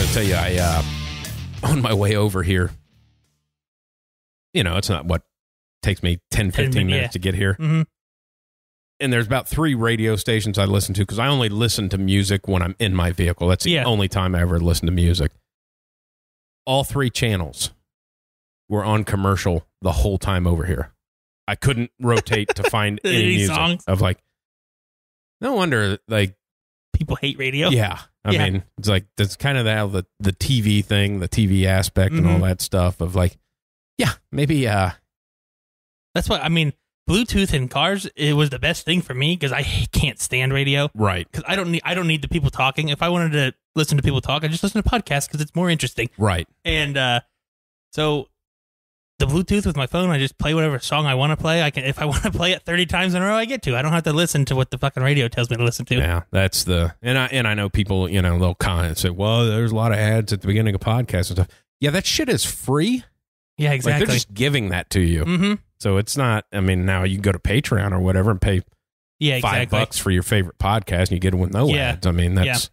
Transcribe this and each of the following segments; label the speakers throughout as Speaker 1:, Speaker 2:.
Speaker 1: going to tell you, I on my way over here, it's not what takes me 10, 15 minutes to get here.
Speaker 2: Mm-hmm.
Speaker 1: And there's about 3 radio stations I listen to because I only listen to music when I'm in my vehicle. That's the only time I ever listen to music. All 3 channels were on commercial the whole time over here. I couldn't rotate to find any music
Speaker 2: songs?
Speaker 1: of no wonder
Speaker 2: people hate radio.
Speaker 1: Yeah. I mean, it's that's kind of the TV thing, the TV aspect and all that stuff of maybe.
Speaker 2: That's what I mean. Bluetooth in cars, it was the best thing for me because I can't stand radio.
Speaker 1: Right.
Speaker 2: Because I don't need the people talking. If I wanted to listen to people talk, I just listen to podcasts because it's more interesting.
Speaker 1: Right.
Speaker 2: And so the Bluetooth with my phone, I just play whatever song I want to play. If I want to play it 30 times in a row, I get to. I don't have to listen to what the fucking radio tells me to listen to.
Speaker 1: Yeah, that's and I know people, they'll comment and say, well, there's a lot of ads at the beginning of podcasts and stuff. Yeah, that shit is free.
Speaker 2: Yeah, exactly.
Speaker 1: They're just giving that to you.
Speaker 2: Mm-hmm.
Speaker 1: So it's not, now you can go to Patreon or whatever and pay $5 for your favorite podcast and you get it with no ads. That's,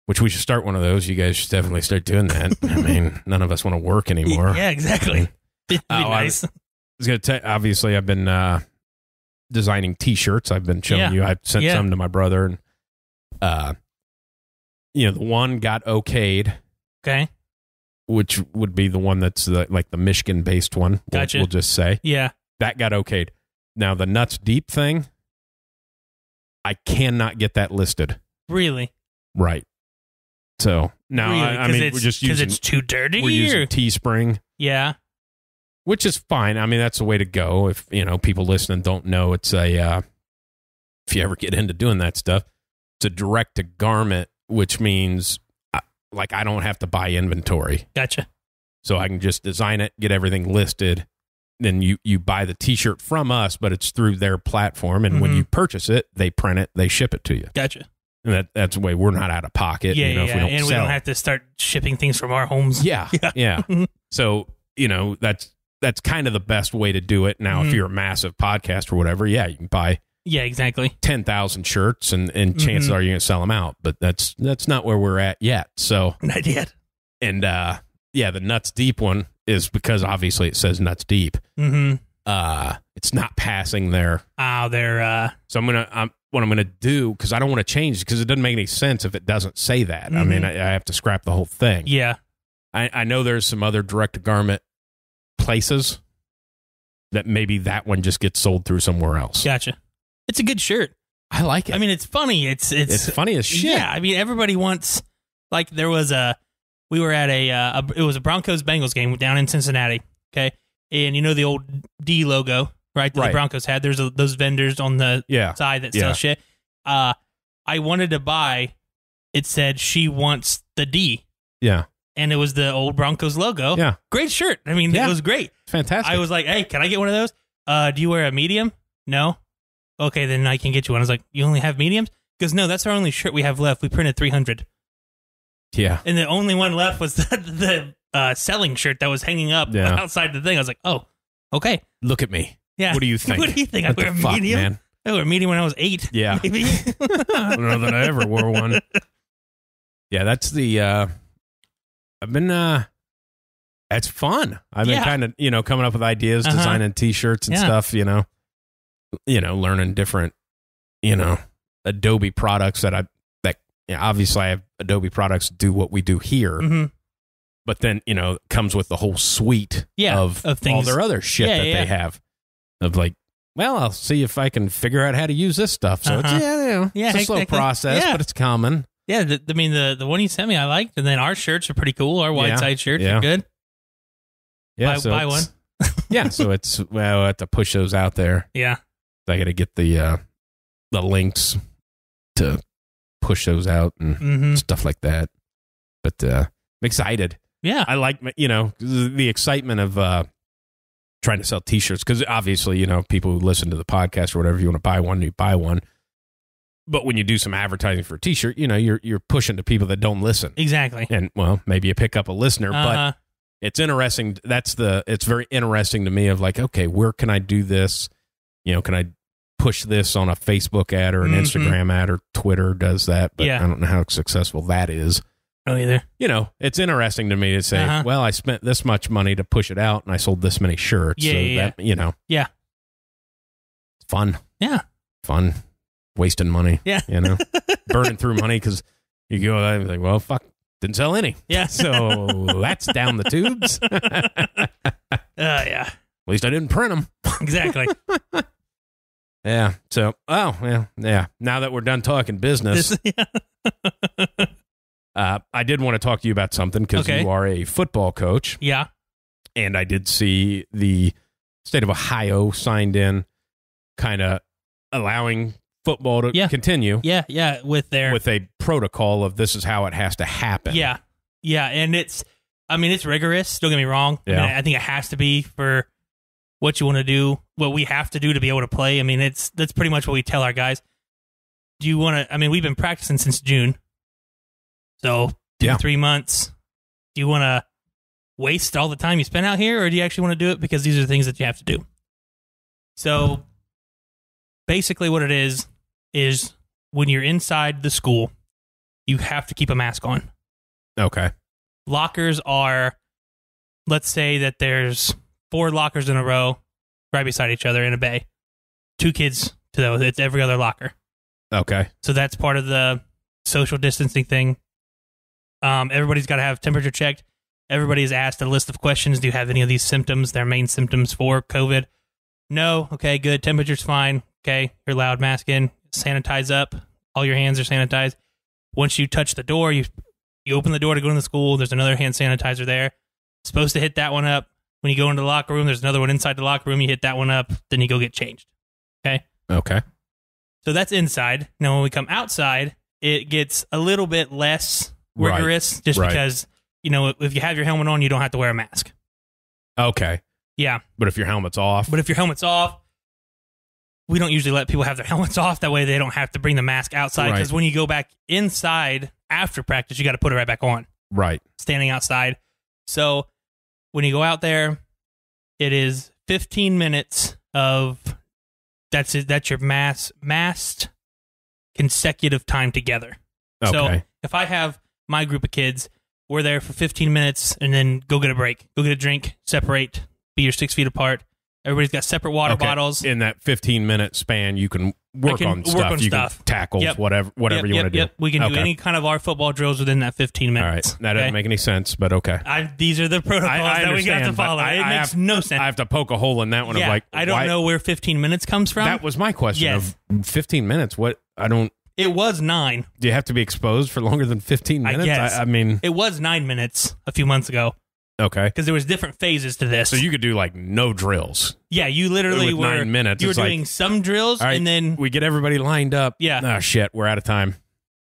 Speaker 1: which we should start one of those. You guys should definitely start doing that. None of us want to work anymore.
Speaker 2: Yeah, exactly. It'd be nice.
Speaker 1: I was going to tell obviously I've been designing T-shirts. I've been showing you. I sent some to my brother and, the one got okayed.
Speaker 2: Okay.
Speaker 1: Which would be the one that's the Michigan-based one.
Speaker 2: Gotcha.
Speaker 1: We'll just say.
Speaker 2: Yeah.
Speaker 1: That got okayed. Now, the Nuts Deep thing, I cannot get that listed.
Speaker 2: Really?
Speaker 1: Right. So, now,
Speaker 2: really?
Speaker 1: We're just using...
Speaker 2: Because it's too dirty?
Speaker 1: We're using Teespring.
Speaker 2: Yeah.
Speaker 1: Which is fine. That's the way to go. If, people listening don't know, it's if you ever get into doing that stuff, it's a direct-to-garment, which means... I don't have to buy inventory.
Speaker 2: Gotcha.
Speaker 1: So I can just design it, get everything listed. Then you buy the T-shirt from us, but it's through their platform. And when you purchase it, they print it, they ship it to you.
Speaker 2: Gotcha.
Speaker 1: And that's the way we're not out of pocket.
Speaker 2: Yeah,
Speaker 1: if we don't
Speaker 2: and we don't have to start shipping things from our homes.
Speaker 1: Yeah. So, that's kind of the best way to do it. Now, if you're a massive podcast or whatever, you can buy.
Speaker 2: Yeah, exactly.
Speaker 1: 10,000 shirts and chances are you're going to sell them out, but that's not where we're at yet. So
Speaker 2: not yet.
Speaker 1: And the Nuts Deep one is because obviously it says Nuts Deep.
Speaker 2: Mm-hmm.
Speaker 1: It's not passing there.
Speaker 2: Oh, they're
Speaker 1: so what I'm gonna do, because I don't want to change because it doesn't make any sense if it doesn't say that.
Speaker 2: Mm-hmm.
Speaker 1: I have to scrap the whole thing.
Speaker 2: Yeah.
Speaker 1: I know there's some other direct to garment places that maybe that one just gets sold through somewhere else.
Speaker 2: Gotcha. It's a good shirt.
Speaker 1: I like it.
Speaker 2: It's funny. It's
Speaker 1: funny as shit.
Speaker 2: Yeah, everybody wants, there was we were at it was a Broncos Bengals game down in Cincinnati. Okay, and the old D logo, right? That the Broncos had. There's those vendors on the side that sell shit. I wanted to buy. It said she wants the D.
Speaker 1: Yeah.
Speaker 2: And it was the old Broncos logo.
Speaker 1: Yeah.
Speaker 2: Great shirt. It was great.
Speaker 1: Fantastic.
Speaker 2: I was like, hey, can I get one of those? Do you wear a medium? No. Okay, then I can get you one. I was like, you only have mediums? Because no, that's our only shirt we have left. We printed 300.
Speaker 1: Yeah.
Speaker 2: And the only one left was the selling shirt that was hanging up outside the thing. I was like, oh, okay.
Speaker 1: Look at me.
Speaker 2: Yeah.
Speaker 1: What do you think?
Speaker 2: What do you think?
Speaker 1: What
Speaker 2: I wear a medium?
Speaker 1: Man?
Speaker 2: I wore a medium when I was 8.
Speaker 1: Yeah.
Speaker 2: Maybe.
Speaker 1: I don't know that I ever wore one. Yeah, that's the... I've been... it's fun. I've been kind of, coming up with ideas, designing T-shirts and stuff, learning different, Adobe products obviously I have Adobe products do what we do here, but then, comes with the whole suite of things, all their other shit that they have of I'll see if I can figure out how to use this stuff. So it's a slow process, but it's coming.
Speaker 2: Yeah. The one you sent me, I liked, and then our shirts are pretty cool. Our Wideside shirts are good.
Speaker 1: Yeah.
Speaker 2: Buy one.
Speaker 1: Yeah. So I have to push those out there.
Speaker 2: Yeah.
Speaker 1: I got to get the links to push those out and stuff like that. But I'm excited.
Speaker 2: Yeah.
Speaker 1: I like, the excitement of trying to sell T-shirts because obviously, people who listen to the podcast or whatever, you want to buy one, you buy one. But when you do some advertising for a T-shirt, you're pushing to people that don't listen.
Speaker 2: Exactly.
Speaker 1: And, well, maybe you pick up a listener, but it's interesting. It's very interesting to me of okay, where can I do this? Can I push this on a Facebook ad or an Instagram ad or Twitter does that? But I don't know how successful that is.
Speaker 2: I don't either.
Speaker 1: You know, it's interesting to me to say, well, I spent this much money to push it out and I sold this many shirts. That, you know.
Speaker 2: Yeah.
Speaker 1: Fun.
Speaker 2: Yeah.
Speaker 1: Fun. Wasting money.
Speaker 2: Yeah.
Speaker 1: You know, burning through money because you go, like, well, fuck, didn't sell any.
Speaker 2: Yeah.
Speaker 1: So that's down the tubes.
Speaker 2: Yeah.
Speaker 1: At least I didn't print them.
Speaker 2: Exactly.
Speaker 1: Yeah. So, yeah. Now that we're done talking business, I did want to talk to you about something because you are a football coach.
Speaker 2: Yeah.
Speaker 1: And I did see the state of Ohio signed in, kind of allowing football to continue.
Speaker 2: Yeah. With
Speaker 1: a protocol of this is how it has to happen.
Speaker 2: Yeah. Yeah. And it's rigorous. Don't get me wrong.
Speaker 1: Yeah.
Speaker 2: I think it has to be for what you want to do, what we have to do to be able to play. I mean, that's pretty much what we tell our guys. Do you want to, we've been practicing since June. So 3 months. Do you want to waste all the time you spend out here, or do you actually want to do it because these are the things that you have to do? So basically what it is when you're inside the school, you have to keep a mask on.
Speaker 1: Okay.
Speaker 2: Lockers are, let's say that there's 4 lockers in a row right beside each other in a bay. 2 kids to those. It's every other locker.
Speaker 1: Okay.
Speaker 2: So that's part of the social distancing thing. Everybody's got to have temperature checked. Everybody is asked a list of questions. Do you have any of these symptoms? Their main symptoms for COVID. No. Okay, good. Temperature's fine. Okay, you're allowed. Mask in. Sanitize up. All your hands are sanitized. Once you touch the door, you open the door to go in the school. There's another hand sanitizer there. Supposed to hit that one up. When you go into the locker room, there's another one inside the locker room. You hit that one up. Then you go get changed. Okay?
Speaker 1: Okay.
Speaker 2: So that's inside. Now, when we come outside, it gets a little bit less rigorous just because, if you have your helmet on, you don't have to wear a mask.
Speaker 1: Okay.
Speaker 2: Yeah.
Speaker 1: But if your helmet's off,
Speaker 2: we don't usually let people have their helmets off. That way they don't have to bring the mask outside. Because when you go back inside after practice, you got to put it right back on.
Speaker 1: Right.
Speaker 2: Standing outside. So when you go out there, it is 15 minutes of that's your masked consecutive time together.
Speaker 1: Okay.
Speaker 2: So if I have my group of kids, we're there for 15 minutes and then go get a break, go get a drink, separate, be your 6 feet apart. Everybody's got separate water bottles.
Speaker 1: In that 15-minute span, you can work on stuff. You can tackle whatever you want to do.
Speaker 2: We can do any kind of our football drills within that 15 minutes.
Speaker 1: All right. That doesn't make any sense, but okay.
Speaker 2: These are the protocols that we got to follow. It makes no sense.
Speaker 1: I have to poke a hole in that one.
Speaker 2: Yeah,
Speaker 1: of like,
Speaker 2: I don't know where 15 minutes comes from.
Speaker 1: That was my question. Yes. Of 15 minutes. What? I don't.
Speaker 2: It was 9.
Speaker 1: Do you have to be exposed for longer than 15 minutes?
Speaker 2: I guess.
Speaker 1: I mean,
Speaker 2: it was 9 minutes a few months ago.
Speaker 1: Okay.
Speaker 2: Because there was different phases to this.
Speaker 1: So you could do like no drills.
Speaker 2: Yeah, you literally
Speaker 1: with 9 minutes.
Speaker 2: You were doing some drills,
Speaker 1: right,
Speaker 2: and then
Speaker 1: we get everybody lined up.
Speaker 2: Yeah.
Speaker 1: Oh shit, we're out of time.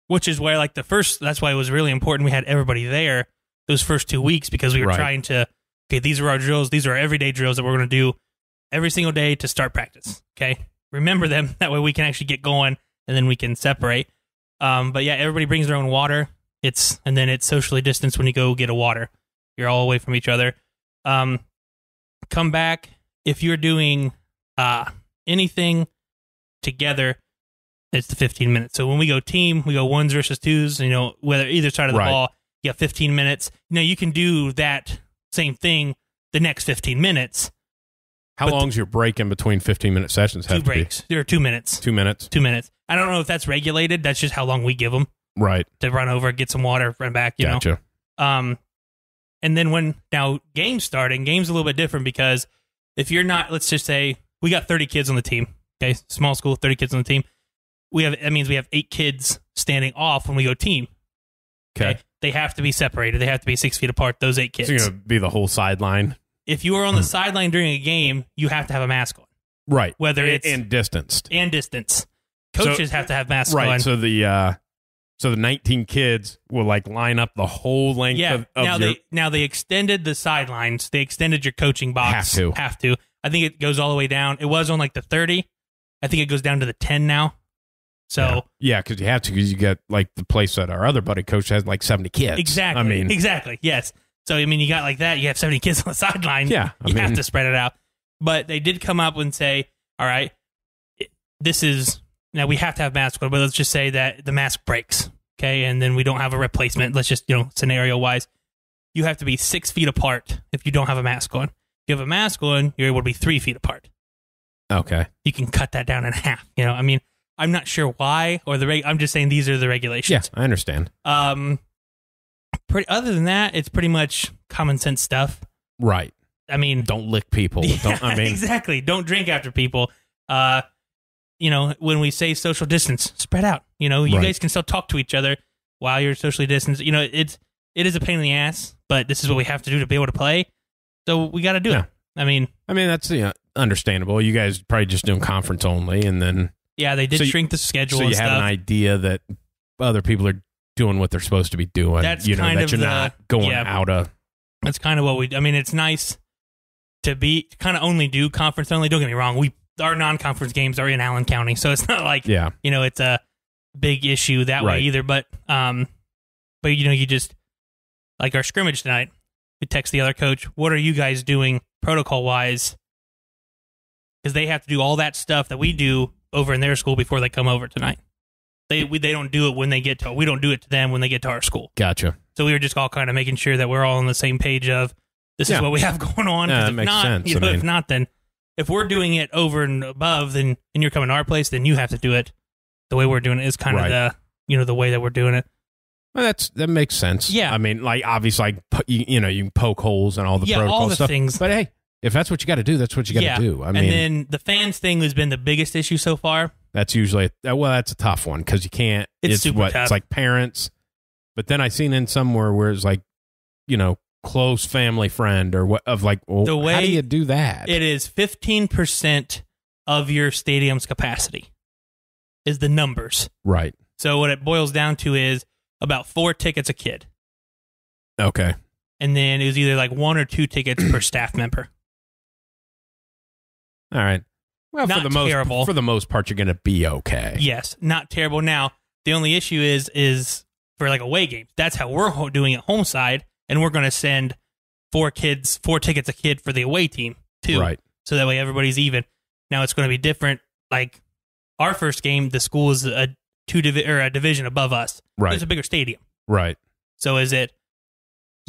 Speaker 2: Which is where that's why it was really important we had everybody there those first 2 weeks, because we were trying to, okay, these are our drills. These are our everyday drills that we're going to do every single day to start practice. Okay. Remember them. That way we can actually get going, and then we can separate. But yeah, everybody brings their own water. And then it's socially distanced when you go get a water. You're all away from each other. Come back. If you're doing anything together, it's the 15 minutes. So when we go team, we go 1s versus 2s, whether either side of the ball, you have 15 minutes. You can do that same thing the next 15 minutes.
Speaker 1: How long's your break in between 15-minute sessions?
Speaker 2: 2 breaks. There are 2 minutes.
Speaker 1: 2 minutes?
Speaker 2: 2 minutes. I don't know if that's regulated. That's just how long we give them.
Speaker 1: Right.
Speaker 2: To run over, get some water, run back,
Speaker 1: Gotcha.
Speaker 2: And then now game's starting, game's a little bit different, because if you're not, let's just say we got 30 kids on the team. Okay. Small school, 30 kids on the team. That means we have 8 kids standing off when we go team.
Speaker 1: Okay.
Speaker 2: They have to be separated. They have to be 6 feet apart, those 8 kids.
Speaker 1: So you're going to be the whole sideline?
Speaker 2: If you are on the sideline during a game, you have to have a mask on.
Speaker 1: Right.
Speaker 2: Whether it's
Speaker 1: and distanced.
Speaker 2: Coaches have to have masks on.
Speaker 1: Right. So the 19 kids will line up the whole length of
Speaker 2: now they extended the sidelines. They extended your coaching box. Have to. I think it goes all the way down. It was on the 30. I think it goes down to the 10 now. So
Speaker 1: yeah, because you have to, because you get the place that our other buddy coach has 70 kids.
Speaker 2: Exactly. Exactly. Yes. So you got that. You have 70 kids on the sideline.
Speaker 1: Yeah.
Speaker 2: You have to spread it out. But they did come up and say, all right, this is, now we have to have masks on, but let's just say that the mask breaks. okay, and then we don't have a replacement, let's just, scenario-wise, you have to be 6 feet apart if you don't have a mask on. If you have a mask on, you're able to be 3 feet apart.
Speaker 1: Okay.
Speaker 2: You can cut that down in half. I'm not sure why, or I'm just saying these are the regulations.
Speaker 1: Yeah, I understand.
Speaker 2: Other than that, it's pretty much common sense stuff.
Speaker 1: Right.
Speaker 2: I mean,
Speaker 1: don't lick people.
Speaker 2: Exactly. Don't drink after people. When we say social distance, spread out. You guys can still talk to each other while you're socially distanced. It is a pain in the ass, but this is what we have to do to be able to play. So we got to do it. I mean,
Speaker 1: that's understandable. You guys probably just doing conference only, and then
Speaker 2: they did shrink the schedule.
Speaker 1: So you have an idea that other people are doing what they're supposed to be doing.
Speaker 2: That's
Speaker 1: that you're not going out of.
Speaker 2: That's kind of what we. I mean, it's nice to kind of only do conference only. Don't get me wrong. Our non-conference games are in Allen County, so it's not like it's a big issue that way either. But you just like our scrimmage tonight. We text the other coach, what are you guys doing protocol-wise? Because they have to do all that stuff that we do over in their school before they come over tonight. They don't do it when they get to. We don't do it to them when they get to our school.
Speaker 1: Gotcha.
Speaker 2: So we were just all kind of making sure that we're all on the same page of this is what we have going on.
Speaker 1: That makes sense.
Speaker 2: If not, then if we're doing it over and above, and you're coming to our place, then you have to do it the way we're doing it. Is kind of the way that we're doing it.
Speaker 1: Well, that makes sense.
Speaker 2: Yeah.
Speaker 1: I mean, like, obviously, you can poke holes and all the protocol
Speaker 2: all the
Speaker 1: stuff.
Speaker 2: things.
Speaker 1: But hey, if that's what you got to do, that's what you got to do.
Speaker 2: And then the fans thing has been the biggest issue so far.
Speaker 1: That's usually, that's a tough one because you can't.
Speaker 2: It's super tough.
Speaker 1: It's like parents. But then I seen in somewhere where it's like, close family friend or what of like, well,
Speaker 2: the way
Speaker 1: how do you do that?
Speaker 2: It is 15% of your stadium's capacity is the numbers.
Speaker 1: Right.
Speaker 2: So what it boils down to is about 4 tickets a kid.
Speaker 1: Okay.
Speaker 2: And then it was either like 1 or 2 tickets per staff member.
Speaker 1: All right. Well,
Speaker 2: not terrible.
Speaker 1: For the most part, you're going to be okay.
Speaker 2: Yes, not terrible. Now, the only issue is for like away games. That's how we're doing it home side, and we're going to send 4 tickets a kid for the away team too.
Speaker 1: Right.
Speaker 2: So that way everybody's even. Now it's going to be different. Like our first game, the school is a division above us.
Speaker 1: Right.
Speaker 2: It's a bigger stadium.
Speaker 1: Right.
Speaker 2: So is it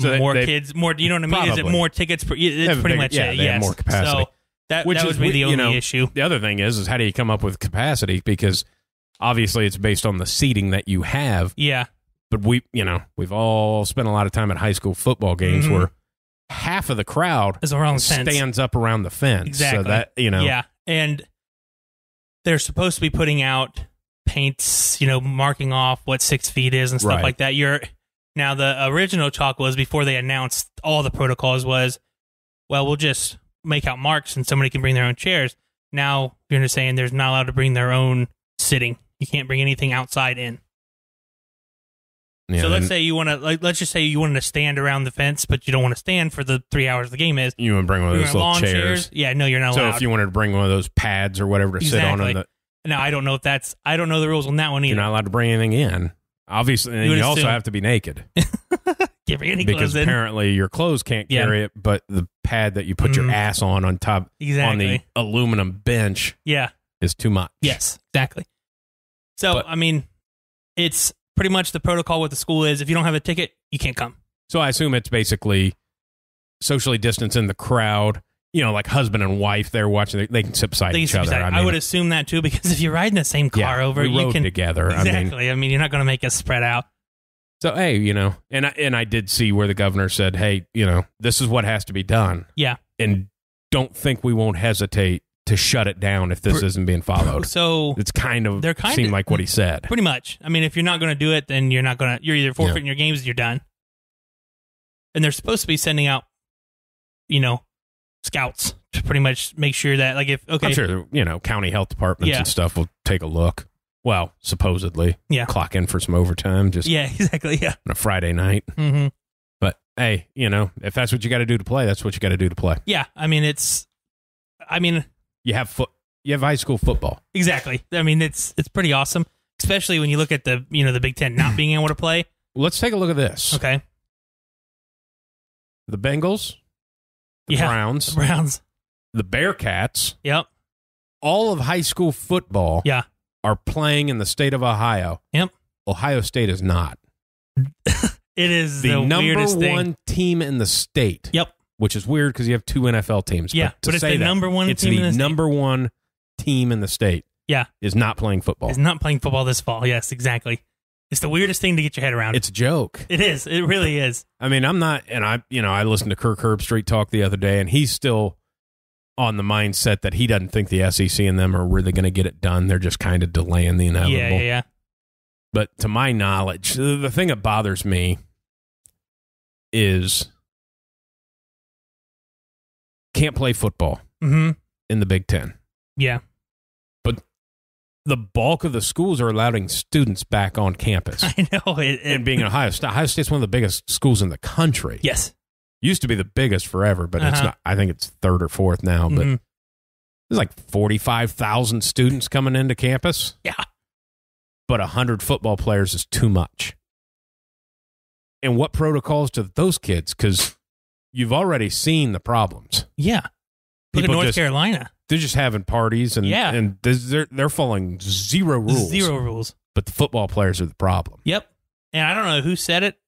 Speaker 2: more kids? More, you know what I mean?
Speaker 1: Probably.
Speaker 2: Is it more tickets? It's pretty much it.
Speaker 1: They
Speaker 2: Yes.
Speaker 1: have more capacity.
Speaker 2: So that would be the only issue.
Speaker 1: The other thing is how do you come up with capacity? Because obviously it's based on the seating that you have.
Speaker 2: Yeah.
Speaker 1: But we've all spent a lot of time at high school football games where half of the crowd stands up around the fence.
Speaker 2: Exactly.
Speaker 1: So that,
Speaker 2: Yeah. And they're supposed to be putting out paints, marking off what 6 feet is and stuff like that. Now the original talk was before they announced all the protocols was, well, we'll just make out marks and somebody can bring their own chairs. Now you're just saying there's not allowed to bring their own sitting. You can't bring anything outside in. Yeah, so let's say you want to, let's just say you wanted to stand around the fence, but you don't want to stand for the 3 hours the game is.
Speaker 1: You want to bring one of those little chairs?
Speaker 2: Yeah, no, you're not allowed.
Speaker 1: So if you wanted to bring one of those pads or whatever to sit on.
Speaker 2: Now, I don't know I don't know the rules on that one either.
Speaker 1: You're not allowed to bring anything in. Obviously, and you also have to be naked.
Speaker 2: Can't bring any
Speaker 1: because
Speaker 2: clothes in.
Speaker 1: Apparently your clothes can't carry it, but the pad that you put your ass on top on the aluminum bench is too much.
Speaker 2: Yes, exactly. So, I mean, it's pretty much the protocol with the school is if you don't have a ticket, you can't come.
Speaker 1: So I assume it's basically socially distancing the crowd. Like husband and wife, they're watching. They can sit beside each other.
Speaker 2: I would assume that too, because if you're riding the same car over,
Speaker 1: we
Speaker 2: you
Speaker 1: rode
Speaker 2: can
Speaker 1: together.
Speaker 2: Exactly. I mean, you're not going to make us spread out.
Speaker 1: So hey, and I did see where the governor said, hey, this is what has to be done.
Speaker 2: Yeah.
Speaker 1: And don't think we won't hesitate to shut it down if this isn't being followed.
Speaker 2: So
Speaker 1: it's seemed like what he said.
Speaker 2: Pretty much. I mean, if you're not going to do it, then you're either forfeiting your games and you're done. And they're supposed to be sending out, scouts to pretty much make sure that, like,
Speaker 1: I'm sure, county health departments and stuff will take a look. Well, supposedly.
Speaker 2: Yeah.
Speaker 1: Clock in for some overtime.
Speaker 2: Exactly. Yeah.
Speaker 1: On a Friday night.
Speaker 2: Mm-hmm.
Speaker 1: But hey, if that's what you got to do to play, that's what you got to do to play.
Speaker 2: Yeah. I mean,
Speaker 1: you have high school football.
Speaker 2: Exactly. I mean, it's pretty awesome, especially when you look at the Big 10 not being able to play.
Speaker 1: Let's take a look at this.
Speaker 2: Okay.
Speaker 1: The Bengals, the Browns, the Bearcats.
Speaker 2: Yep.
Speaker 1: All of high school football.
Speaker 2: Yeah.
Speaker 1: Are playing in the state of Ohio.
Speaker 2: Yep.
Speaker 1: Ohio State is not.
Speaker 2: It is
Speaker 1: the number
Speaker 2: weirdest
Speaker 1: one
Speaker 2: thing.
Speaker 1: team in the state.
Speaker 2: Yep.
Speaker 1: Which is weird because you have 2 NFL teams.
Speaker 2: Yeah, but it's the number one
Speaker 1: it's
Speaker 2: team in the
Speaker 1: the
Speaker 2: state.
Speaker 1: number one team in the state.
Speaker 2: Yeah.
Speaker 1: Is not playing football.
Speaker 2: Is not playing football this fall. Yes, exactly. It's the weirdest thing to get your head around.
Speaker 1: It's a joke.
Speaker 2: It is. It really is.
Speaker 1: I mean, I'm not, and I listened to Kirk Herbstreit talk the other day, and he's still on the mindset that he doesn't think the SEC and them are really going to get it done. They're just kind of delaying the inevitable.
Speaker 2: Yeah.
Speaker 1: But to my knowledge, the thing that bothers me is can't play football in the Big 10.
Speaker 2: Yeah.
Speaker 1: But the bulk of the schools are allowing students back on campus.
Speaker 2: I know.
Speaker 1: And being Ohio State's one of the biggest schools in the country.
Speaker 2: Yes.
Speaker 1: Used to be the biggest forever, but it's not. I think it's third or fourth now. But there's like 45,000 students coming into campus.
Speaker 2: Yeah.
Speaker 1: But 100 football players is too much. And what protocols to those kids? Because you've already seen the problems.
Speaker 2: Yeah. Look at North Carolina.
Speaker 1: They're just having parties, and they're following zero rules.
Speaker 2: Zero rules.
Speaker 1: But the football players are the problem.
Speaker 2: Yep. And I don't know who said it.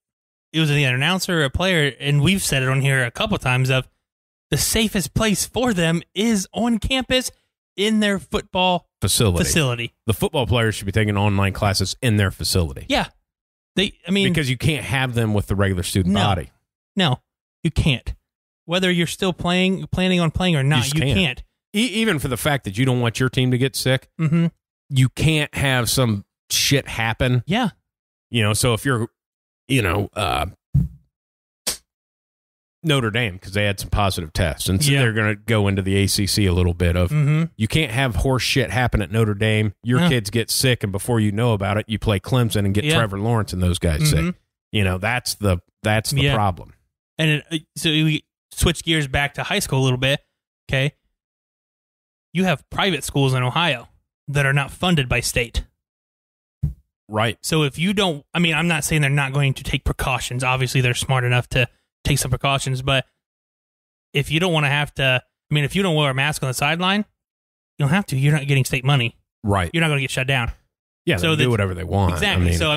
Speaker 2: It was an announcer or a player, and we've said it on here a couple times of the safest place for them is on campus in their football facility. The
Speaker 1: football players should be taking online classes in their facility.
Speaker 2: Yeah.
Speaker 1: Because you can't have them with the regular student body.
Speaker 2: No, you can't. Whether you're still planning on playing or not, you can't.
Speaker 1: Even for the fact that you don't want your team to get sick, you can't have some shit happen.
Speaker 2: Yeah.
Speaker 1: So if you're, Notre Dame, because they had some positive tests, and so they're going to go into the ACC a little bit of, you can't have horse shit happen at Notre Dame. Your kids get sick, and before you know about it, you play Clemson and get Trevor Lawrence and those guys sick. That's the problem.
Speaker 2: And so we switch gears back to high school a little bit. Okay. You have private schools in Ohio that are not funded by state.
Speaker 1: Right.
Speaker 2: So if you don't, I'm not saying they're not going to take precautions. Obviously, they're smart enough to take some precautions. But if you don't want to have to, if you don't wear a mask on the sideline, you don't have to. You're not getting state money.
Speaker 1: Right.
Speaker 2: You're not going to get shut down.
Speaker 1: Yeah, so they do whatever they want.
Speaker 2: Exactly. So,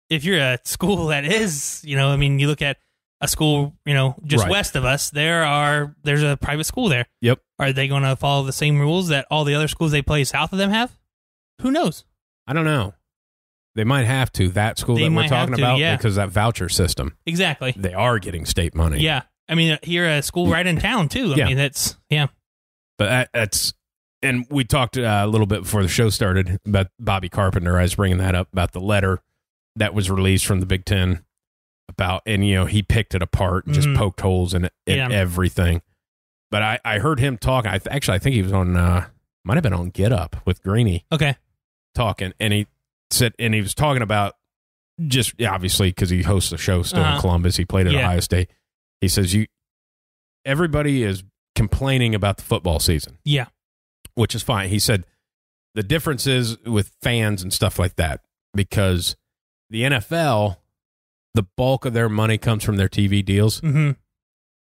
Speaker 2: if you're a school that is, you look at a school, just west of us, there's a private school there.
Speaker 1: Yep.
Speaker 2: Are they going to follow the same rules that all the other schools they play south of them have? Who knows? I
Speaker 1: don't know. They might have to. That school that we're talking about, because that voucher system.
Speaker 2: Exactly.
Speaker 1: They are getting state money.
Speaker 2: Yeah. Here a school right in town, too. That's.
Speaker 1: But that's. And we talked a little bit before the show started about Bobby Carpenter. I was bringing that up about the letter that was released from the Big 10 about, and, he picked it apart and just poked holes in it, everything. But I heard him talk. I think he was on, might have been on Get Up with Greeny.
Speaker 2: Okay.
Speaker 1: Talking. And he said, and he was talking about just, obviously, because he hosts a show still in Columbus. He played at Ohio State. He says, everybody is complaining about the football season.
Speaker 2: Yeah.
Speaker 1: Which is fine. He said, the difference is with fans and stuff like that, because the NFL, the bulk of their money comes from their TV deals.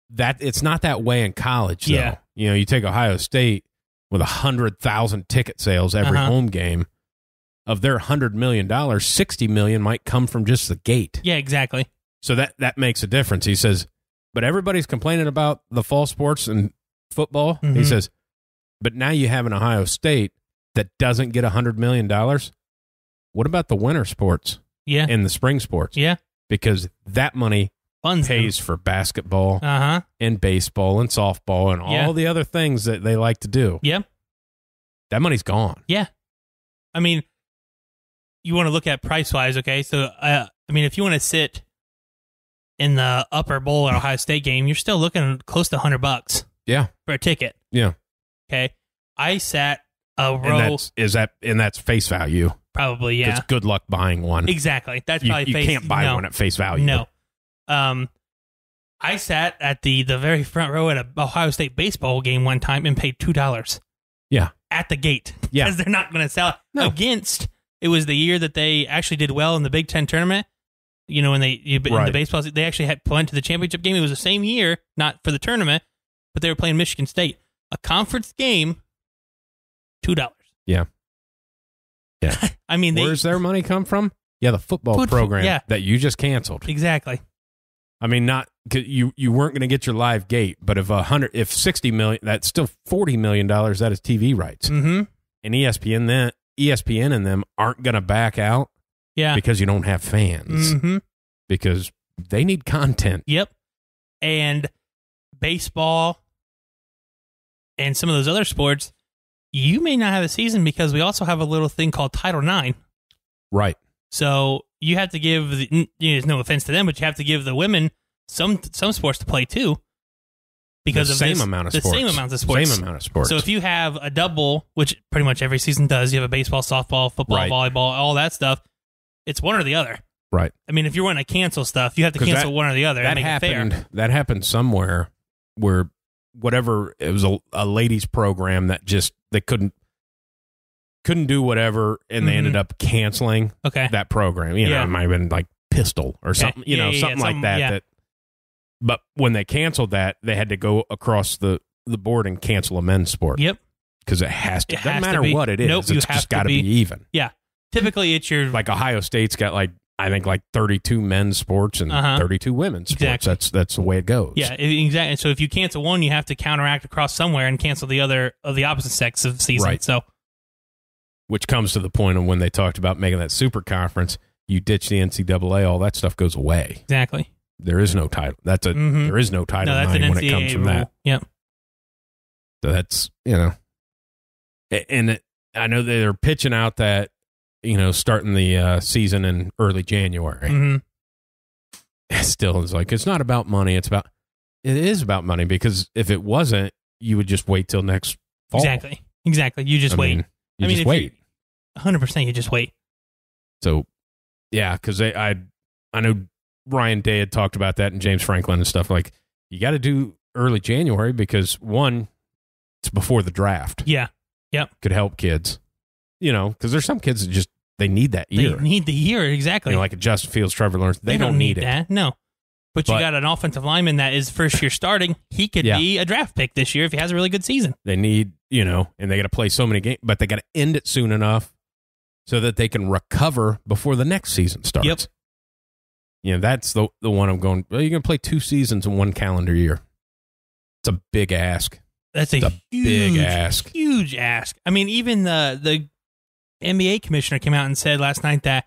Speaker 1: That it's not that way in college, though.
Speaker 2: Yeah.
Speaker 1: You take Ohio State with 100,000 ticket sales every home game. Of their $100 million, $60 million might come from just the gate.
Speaker 2: Yeah, exactly.
Speaker 1: So that makes a difference. He says, but everybody's complaining about the fall sports and football. He says, but now you have an Ohio State that doesn't get $100 million. What about the winter sports?
Speaker 2: Yeah.
Speaker 1: And the spring sports?
Speaker 2: Yeah.
Speaker 1: Because that money pays for basketball and baseball and softball and all the other things that they like to do.
Speaker 2: Yeah.
Speaker 1: That money's gone.
Speaker 2: Yeah. You want to look at price-wise, okay? So, if you want to sit in the upper bowl at Ohio State game, you're still looking close to $100.
Speaker 1: Yeah.
Speaker 2: For a ticket.
Speaker 1: Yeah.
Speaker 2: Okay. I sat a row.
Speaker 1: And that's face value.
Speaker 2: Probably, yeah.
Speaker 1: It's good luck buying one.
Speaker 2: Exactly. That's
Speaker 1: you,
Speaker 2: probably
Speaker 1: you can't buy one at face value.
Speaker 2: No. I sat at the very front row at a Ohio State baseball game one time and paid $2.
Speaker 1: Yeah.
Speaker 2: At the gate.
Speaker 1: Yeah.
Speaker 2: Because they're not going to sell it. It was the year that they actually did well in the Big 10 tournament. When in the baseball, they actually went to the championship game. It was the same year, not for the tournament, but they were playing Michigan State. A conference game, $2.
Speaker 1: Yeah. Yeah.
Speaker 2: Where's
Speaker 1: their money come from? Yeah, the football program that you just canceled.
Speaker 2: Exactly.
Speaker 1: I mean, not you weren't going to get your live gate, but if 60 million, that's still $40 million. That is TV rights.
Speaker 2: Mm-hmm.
Speaker 1: And ESPN and them aren't going to back out.
Speaker 2: Yeah,
Speaker 1: because you don't have fans.
Speaker 2: Mm-hmm.
Speaker 1: Because they need content.
Speaker 2: Yep. And baseball and some of those other sports, you may not have a season because we also have a little thing called Title IX.
Speaker 1: Right.
Speaker 2: So you have to give, there's no offense to them, but you have to give the women some sports to play too. Because
Speaker 1: the
Speaker 2: of
Speaker 1: same amount of sports.
Speaker 2: The same amount of sports.
Speaker 1: Same amount of sports.
Speaker 2: So if you have a double, which pretty much every season does, you have a baseball, softball, football, volleyball, all that stuff, it's one or the other.
Speaker 1: Right.
Speaker 2: I mean, if you want to cancel stuff, you have to cancel one or the other.
Speaker 1: That happened. That happened somewhere where whatever, it was a ladies program that just, they couldn't do whatever, and they ended up canceling that program. You know, it might have been like Pistol or something, something like that.
Speaker 2: Yeah.
Speaker 1: But when they canceled that, they had to go across the board and cancel a men's sport.
Speaker 2: Yep.
Speaker 1: Because it has to. It doesn't matter what it is.
Speaker 2: Nope,
Speaker 1: it's just got to be even.
Speaker 2: Yeah. Typically, it's your...
Speaker 1: Like Ohio State's got I think 32 men's sports and 32 women's sports.
Speaker 2: Exactly.
Speaker 1: That's the way it goes.
Speaker 2: Yeah, exactly. So if you cancel one, you have to counteract across somewhere and cancel the other of the opposite sex of the season.
Speaker 1: Right.
Speaker 2: So,
Speaker 1: which comes to the point of when they talked about making that super conference, you ditch the NCAA, all that stuff goes away.
Speaker 2: Exactly.
Speaker 1: There is no title. There is no Title IX when it comes from
Speaker 2: rule.
Speaker 1: that.
Speaker 2: Yep.
Speaker 1: So that's, and I know they're pitching out that, starting the season in early January.
Speaker 2: Mm-hmm.
Speaker 1: It still is it's not about money. It is about money, because if it wasn't, you would just wait till next fall.
Speaker 2: Exactly. You just wait.
Speaker 1: You just wait.
Speaker 2: 100%, you just wait.
Speaker 1: So, yeah, because I know Ryan Day had talked about that, and James Franklin and stuff. You got to do early January because, one, it's before the draft.
Speaker 2: Yeah. Yep.
Speaker 1: Could help kids. Because there's some kids that just, they need that year.
Speaker 2: They need the year, exactly.
Speaker 1: Like a Justin Fields, Trevor Lawrence. They don't need
Speaker 2: that.
Speaker 1: it.
Speaker 2: No. But you got an offensive lineman that is first year starting. He could be a draft pick this year if he has a really good season.
Speaker 1: They need, and they got to play so many games, but they got to end it soon enough so that they can recover before the next season starts.
Speaker 2: Yep.
Speaker 1: That's the one I'm going, well, you're going to play 2 seasons in 1 calendar year. It's a big ask.
Speaker 2: That's a big ask. Huge ask. I mean, even the NBA commissioner came out and said last night that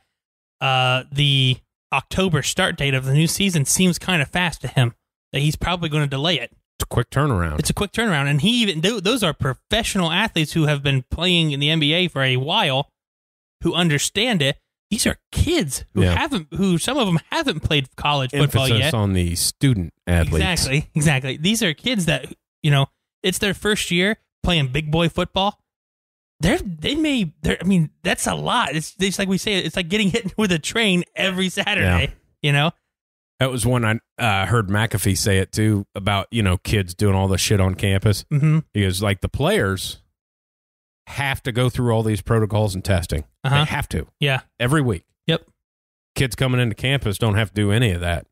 Speaker 2: the October start date of the new season seems kind of fast to him, that he's probably going to delay it.
Speaker 1: It's a quick turnaround. And he even, those are professional athletes who have been playing in the NBA for a while, who understand it. These are kids who some of them haven't played college football yet. Emphasis on the student athletes.
Speaker 2: Exactly. These are kids that, it's their first year playing big boy football. I mean, that's a lot. It's like we say, it's like getting hit with a train every Saturday,
Speaker 1: That was one I heard McAfee say it too, about, kids doing all the shit on campus.
Speaker 2: Mm-hmm.
Speaker 1: Because the players have to go through all these protocols and testing. They have to.
Speaker 2: Yeah.
Speaker 1: Every week.
Speaker 2: Yep.
Speaker 1: Kids coming into campus don't have to do any of that.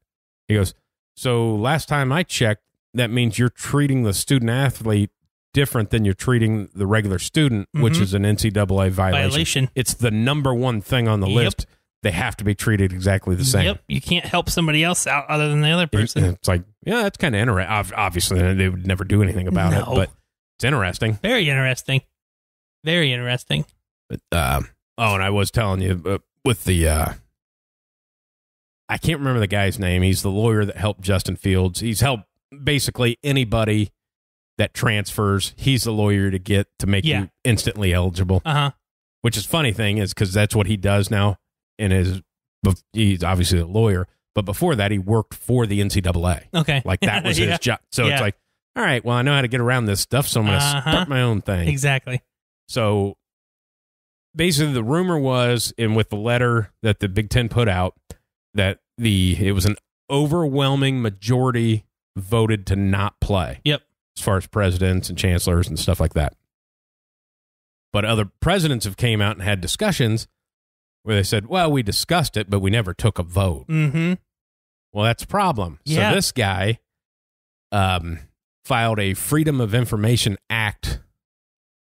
Speaker 1: He goes, so last time I checked, that means you're treating the student athlete different than you're treating the regular student, which is an NCAA violation. It's the number one thing on the list. They have to be treated exactly the same.
Speaker 2: Yep. You can't help somebody else out other than the other person.
Speaker 1: It's that's kind of interesting. Obviously, they would never do anything about it, but it's interesting.
Speaker 2: Very interesting. Very interesting.
Speaker 1: But, and I was telling you with the, I can't remember the guy's name. He's the lawyer that helped Justin Fields. He's helped basically anybody that transfers. He's the lawyer to get to make you instantly eligible. Which is funny thing is because that's what he does now. And he's obviously a lawyer, but before that he worked for the NCAA.
Speaker 2: Okay,
Speaker 1: that was his job. So it's all right. Well, I know how to get around this stuff, so I'm going to start my own thing.
Speaker 2: Exactly.
Speaker 1: So basically, the rumor was, and with the letter that the Big 10 put out, that it was an overwhelming majority voted to not play.
Speaker 2: Yep.
Speaker 1: As far as presidents and chancellors and stuff like that. But other presidents have came out and had discussions where they said, well, we discussed it, but we never took a vote.
Speaker 2: Mm-hmm.
Speaker 1: Well, that's a problem.
Speaker 2: Yeah.
Speaker 1: So this guy filed a Freedom of Information Act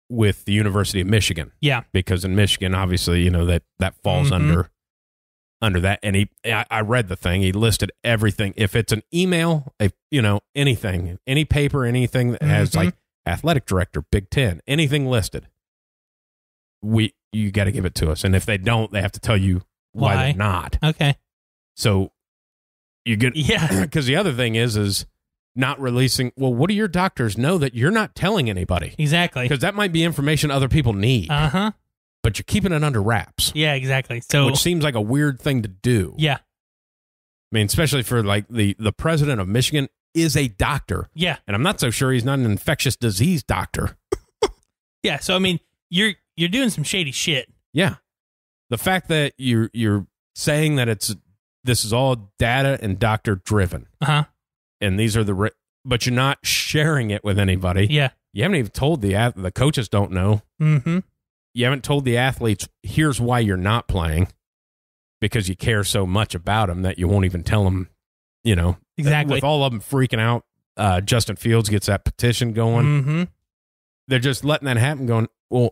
Speaker 1: with the University of Michigan.
Speaker 2: Yeah.
Speaker 1: Because in Michigan, obviously, that falls under under that. And I read the thing. He listed everything. If it's an email, anything, any paper, anything that has like athletic director, Big 10, anything listed, you got to give it to us. And if they don't, they have to tell you why they're not.
Speaker 2: Okay.
Speaker 1: So you get, because the other thing is not releasing. Well, what do your doctors know that you're not telling anybody?
Speaker 2: Exactly.
Speaker 1: Because that might be information other people need. But you're keeping it under wraps.
Speaker 2: Yeah, exactly. So,
Speaker 1: which seems like a weird thing to do.
Speaker 2: Yeah.
Speaker 1: I mean, especially for like the president of Michigan is a doctor.
Speaker 2: Yeah.
Speaker 1: And I'm not so sure he's not an infectious disease doctor.
Speaker 2: Yeah. So, I mean, you're doing some shady shit.
Speaker 1: Yeah. The fact that you're saying that this is all data and doctor driven. And these are but you're not sharing it with anybody.
Speaker 2: Yeah.
Speaker 1: You haven't even told the coaches don't know. You haven't told the athletes, here's why you're not playing, because you care so much about them that you won't even tell them,
Speaker 2: Exactly.
Speaker 1: With all of them freaking out, Justin Fields gets that petition going. They're just letting that happen going, well,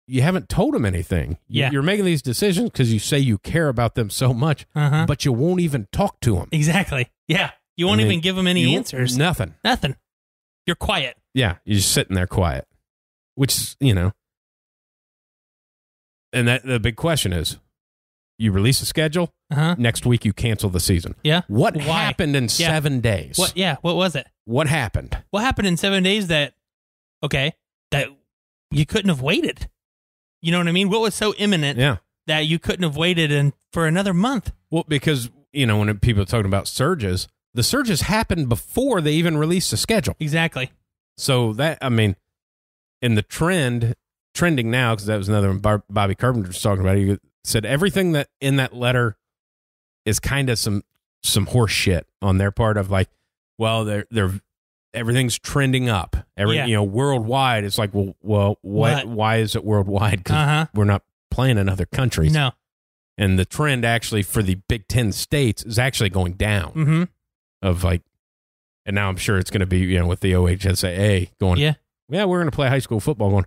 Speaker 1: you haven't told them anything.
Speaker 2: Yeah.
Speaker 1: You're making these decisions because you say you care about them so much, but you won't even talk to them.
Speaker 2: Exactly. Yeah. You won't even give them any answers.
Speaker 1: Nothing.
Speaker 2: You're quiet.
Speaker 1: Yeah. You're just sitting there quiet, which is, and the big question is, you release a schedule, next week you cancel the season.
Speaker 2: Yeah.
Speaker 1: What happened in 7 days?
Speaker 2: What was it?
Speaker 1: What happened?
Speaker 2: What happened in 7 days that you couldn't have waited? You know what I mean? What was so imminent that you couldn't have waited for another month? Well,
Speaker 1: because, when people are talking about surges, the surges happened before they even released the schedule.
Speaker 2: Exactly.
Speaker 1: So that, in the trending now, because that was another one Bobby Carpenter was talking about, he said everything that in that letter is kind of some horse shit on their part of like, well, they're everything's trending up. Worldwide. It's like, well, why is it worldwide? Because we're not playing in other countries.
Speaker 2: No.
Speaker 1: And the trend actually for the Big 10 states is actually going down. Of like, and now I'm sure it's going to be, with the OHSAA going, we're going to play high school football going,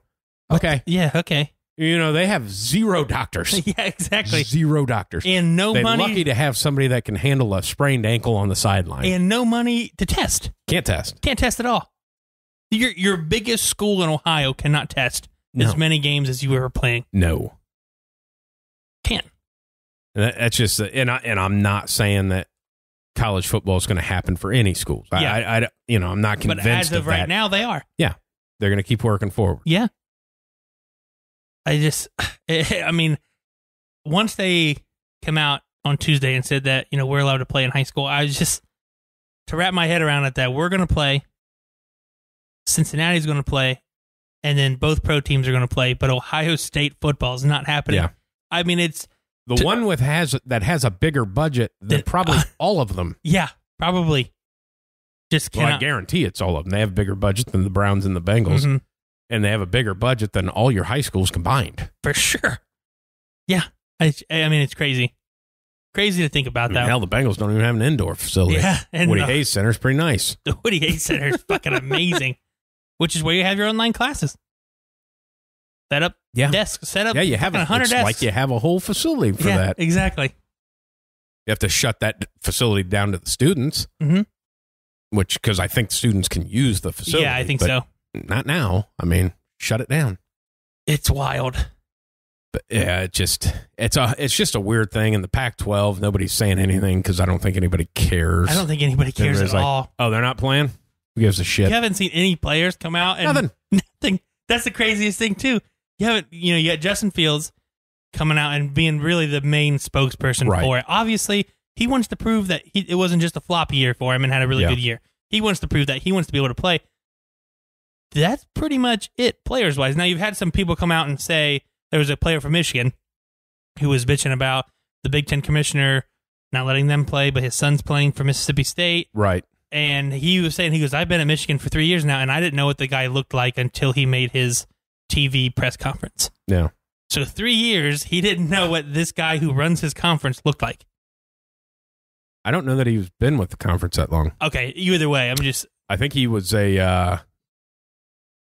Speaker 1: okay.
Speaker 2: Yeah, okay.
Speaker 1: They have 0 doctors.
Speaker 2: Yeah, exactly.
Speaker 1: 0 doctors.
Speaker 2: And no
Speaker 1: They're
Speaker 2: money.
Speaker 1: lucky to have somebody that can handle a sprained ankle on the sideline.
Speaker 2: And no money to test.
Speaker 1: Can't test.
Speaker 2: Can't test at all. Your biggest school in Ohio cannot test as many games as you ever playing.
Speaker 1: No.
Speaker 2: Can't.
Speaker 1: That's just, and I'm not saying that college football is going to happen for any schools.
Speaker 2: Yeah.
Speaker 1: I'm not convinced.
Speaker 2: But as of right now, they are.
Speaker 1: Yeah. They're going to keep working forward.
Speaker 2: Yeah. Once they come out on Tuesday and said that, we're allowed to play in high school, I was just, to wrap my head around it, that we're going to play, Cincinnati's going to play, and then both pro teams are going to play, but Ohio State football is not happening.
Speaker 1: Yeah.
Speaker 2: It's
Speaker 1: the one that has a bigger budget than probably all of them.
Speaker 2: Yeah, probably. Just cannot.
Speaker 1: Well, I guarantee it's all of them. They have a bigger budget than the Browns and the Bengals, and they have a bigger budget than all your high schools combined.
Speaker 2: For sure. Yeah. It's crazy. Crazy to think about that.
Speaker 1: Hell, the Bengals don't even have an indoor facility.
Speaker 2: Yeah. And
Speaker 1: Woody Hayes Center is pretty nice.
Speaker 2: The Woody Hayes Center is fucking amazing, which is where you have your online classes. Set up desks, set up.
Speaker 1: Yeah, you have
Speaker 2: 100 desks.
Speaker 1: Like you have a whole facility for that.
Speaker 2: Exactly.
Speaker 1: You have to shut that facility down to the students, because I think students can use the facility.
Speaker 2: Yeah, I think so.
Speaker 1: Not now. Shut it down.
Speaker 2: It's wild.
Speaker 1: But yeah, it's just a weird thing. In the Pac-12, nobody's saying anything because I don't think anybody cares.
Speaker 2: I don't think anybody cares at all.
Speaker 1: Oh, they're not playing? Who gives a shit?
Speaker 2: You haven't seen any players come out and nothing. That's the craziest thing too. You haven't. You got Justin Fields coming out and being really the main spokesperson for it. Obviously, he wants to prove that it wasn't just a flop year for him and had a really good year. He wants to prove that he wants to be able to play. That's pretty much it, players-wise. Now, you've had some people come out and say there was a player from Michigan who was bitching about the Big 10 commissioner not letting them play, but his son's playing for Mississippi State.
Speaker 1: Right.
Speaker 2: And he was saying, I've been at Michigan for 3 years now, and I didn't know what the guy looked like until he made his TV press conference.
Speaker 1: Yeah.
Speaker 2: So 3 years, he didn't know what this guy who runs his conference looked like.
Speaker 1: I don't know that he's been with the conference that long.
Speaker 2: Okay, either way,
Speaker 1: I think he was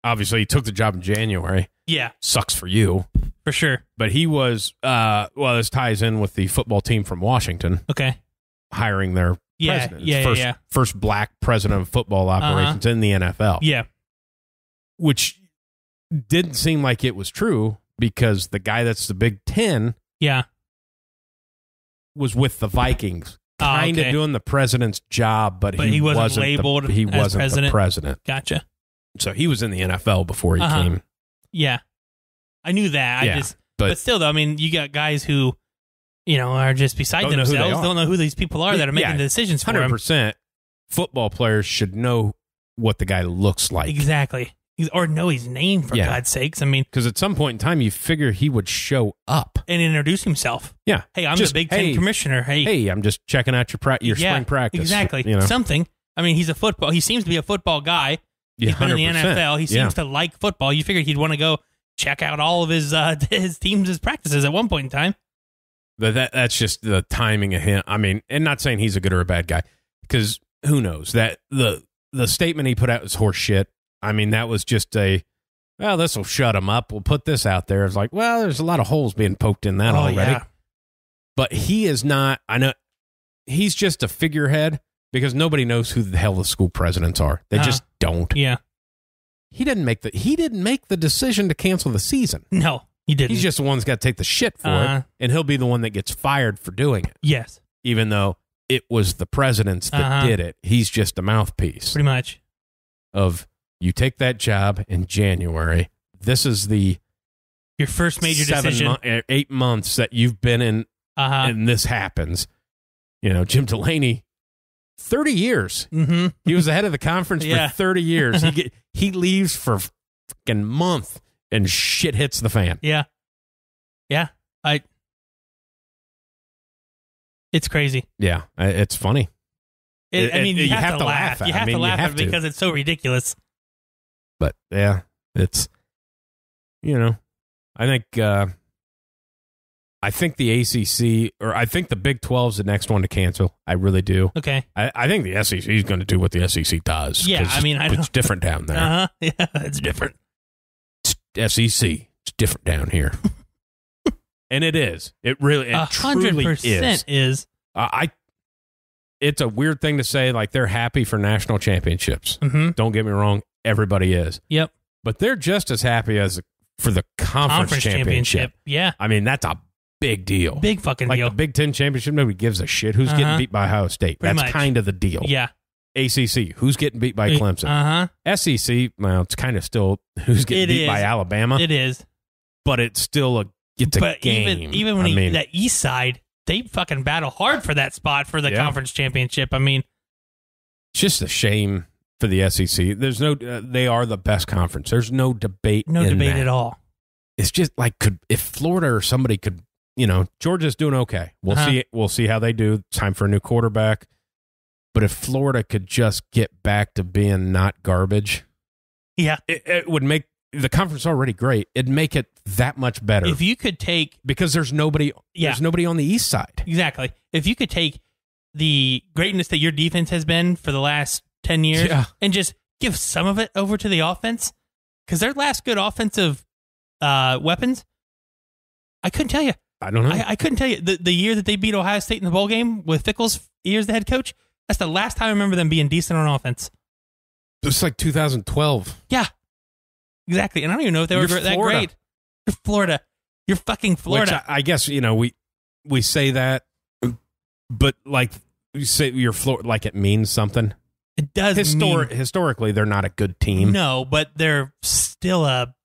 Speaker 1: obviously he took the job in January.
Speaker 2: Yeah.
Speaker 1: Sucks for you.
Speaker 2: For sure.
Speaker 1: But he was, this ties in with the football team from Washington.
Speaker 2: Okay.
Speaker 1: Hiring their president. First black president of football operations in the NFL.
Speaker 2: Yeah.
Speaker 1: Which didn't seem like it was true because the guy that's the Big 10 was with the Vikings. Kind of doing the president's job, but he wasn't labeled as president. The president.
Speaker 2: Gotcha.
Speaker 1: So he was in the NFL before he came.
Speaker 2: Yeah. I knew that. But still, though, I mean, you got guys who, are just beside themselves, don't know who these people are that are making the decisions for
Speaker 1: 100%.
Speaker 2: them.
Speaker 1: Football players should know what the guy looks like.
Speaker 2: Exactly. Or know his name, for God's sakes. I mean,
Speaker 1: because at some point in time, you figure he would show up
Speaker 2: and introduce himself.
Speaker 1: Yeah.
Speaker 2: Hey, I'm the Big 10 commissioner.
Speaker 1: Hey, I'm just checking out your spring practice.
Speaker 2: Exactly. Something. I mean, he seems to be a football guy. He's been in the NFL. He seems to like football. You figured he'd want to go check out all of his teams' practices at one point in time.
Speaker 1: But that's just the timing of him. I mean, and not saying he's a good or a bad guy, because who knows? That the statement he put out was horse shit. I mean, that was just this will shut him up. We'll put this out there. It's like, well, there's a lot of holes being poked in that already. Yeah. But he is not, I know, he's just a figurehead because nobody knows who the hell the school presidents are. They just don't.
Speaker 2: Yeah.
Speaker 1: He didn't make the decision to cancel the season.
Speaker 2: No, he didn't.
Speaker 1: He's just the one that's got to take the shit for it, and he'll be the one that gets fired for doing it.
Speaker 2: Yes.
Speaker 1: Even though it was the presidents that did it. He's just a mouthpiece.
Speaker 2: Pretty much.
Speaker 1: You take that job in January. This is
Speaker 2: your first major decision.
Speaker 1: 8 months that you've been in, and this happens. Jim Delaney, 30 years. Mm-hmm. He was the head of the conference for 30 years. He leaves for a fucking month, and shit hits the fan.
Speaker 2: Yeah. Yeah. It's crazy.
Speaker 1: Yeah. It's funny.
Speaker 2: You have to laugh. You have to laugh at it because it's so ridiculous.
Speaker 1: But yeah, it's, I think the ACC, or I think the Big 12 is the next one to cancel. I really do.
Speaker 2: Okay.
Speaker 1: I think the SEC is going to do what the SEC does.
Speaker 2: Yeah, I mean,
Speaker 1: it's different down there.
Speaker 2: Yeah, it's different.
Speaker 1: It's SEC. It's different down here. And it is. It really, it 100%
Speaker 2: is.
Speaker 1: It's a weird thing to say, like they're happy for national championships.
Speaker 2: Mm-hmm.
Speaker 1: Don't get me wrong. Everybody is.
Speaker 2: Yep.
Speaker 1: But they're just as happy as for the conference championship.
Speaker 2: Yeah.
Speaker 1: I mean, that's a big deal.
Speaker 2: Big fucking
Speaker 1: like
Speaker 2: deal.
Speaker 1: Like the Big 10 championship, nobody gives a shit. Who's getting beat by Ohio State?
Speaker 2: Pretty
Speaker 1: That's
Speaker 2: much.
Speaker 1: kind of the deal.
Speaker 2: Yeah.
Speaker 1: ACC, who's getting beat by Clemson? SEC, well, it's kind of still who's getting beat by Alabama.
Speaker 2: It is.
Speaker 1: But it's still a game.
Speaker 2: Even when that East side, they fucking battle hard for that spot for the conference championship. I mean,
Speaker 1: it's just a shame for the SEC. There's no, they are the best conference. There's no debate.
Speaker 2: No debate at all.
Speaker 1: It's just like, if Florida or somebody could, Georgia's doing okay. We'll see. We'll see how they do. Time for a new quarterback. But if Florida could just get back to being not garbage, it would make the conference already great. It'd make it that much better.
Speaker 2: If you could take,
Speaker 1: because there's nobody on the East side.
Speaker 2: Exactly. If you could take the greatness that your defense has been for the last 10 years and just give some of it over to the offense, because their last good offensive weapons, I couldn't tell you.
Speaker 1: I don't know.
Speaker 2: I couldn't tell you. The year that they beat Ohio State in the bowl game with Fickle's years the head coach, that's the last time I remember them being decent on offense.
Speaker 1: It's like 2012.
Speaker 2: Yeah. Exactly. And I don't even know if they were that great. You're Florida. You're fucking Florida.
Speaker 1: Which I guess, we say that, but like you say you're Florida, like it means something.
Speaker 2: It does
Speaker 1: historically, they're not a good team.
Speaker 2: No, but they're still a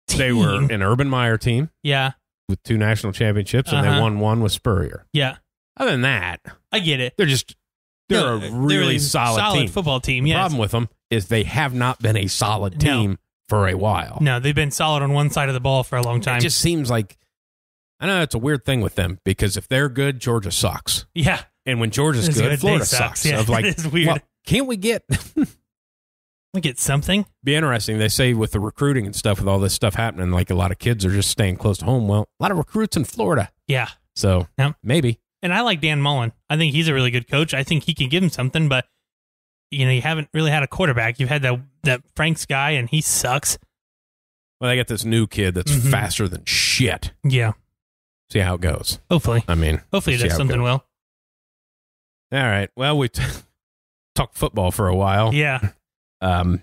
Speaker 2: team.
Speaker 1: They were an Urban Meyer team.
Speaker 2: Yeah.
Speaker 1: With 2 national championships, and they won 1 with Spurrier.
Speaker 2: Yeah.
Speaker 1: Other than that,
Speaker 2: I get it.
Speaker 1: They're a really solid
Speaker 2: football team. Yes.
Speaker 1: The problem with them is they have not been a solid team for a while.
Speaker 2: No, they've been solid on one side of the ball for a long time.
Speaker 1: It just seems like, I know it's a weird thing with them, because if they're good, Georgia sucks.
Speaker 2: Yeah.
Speaker 1: And when Georgia's good, Florida sucks.
Speaker 2: Yeah, it is weird.
Speaker 1: Well, can't we get
Speaker 2: something?
Speaker 1: Be interesting. They say with the recruiting and stuff, with all this stuff happening, like a lot of kids are just staying close to home. Well, a lot of recruits in Florida.
Speaker 2: Yeah.
Speaker 1: So maybe.
Speaker 2: And I like Dan Mullen. I think he's a really good coach. I think he can give him something, but you haven't really had a quarterback. You've had that Franks guy, and he sucks.
Speaker 1: Well, they got this new kid that's faster than shit.
Speaker 2: Yeah.
Speaker 1: See how it goes.
Speaker 2: Hopefully.
Speaker 1: Hopefully
Speaker 2: it does something well.
Speaker 1: All right. Well, we talked football for a while.
Speaker 2: Yeah.
Speaker 1: I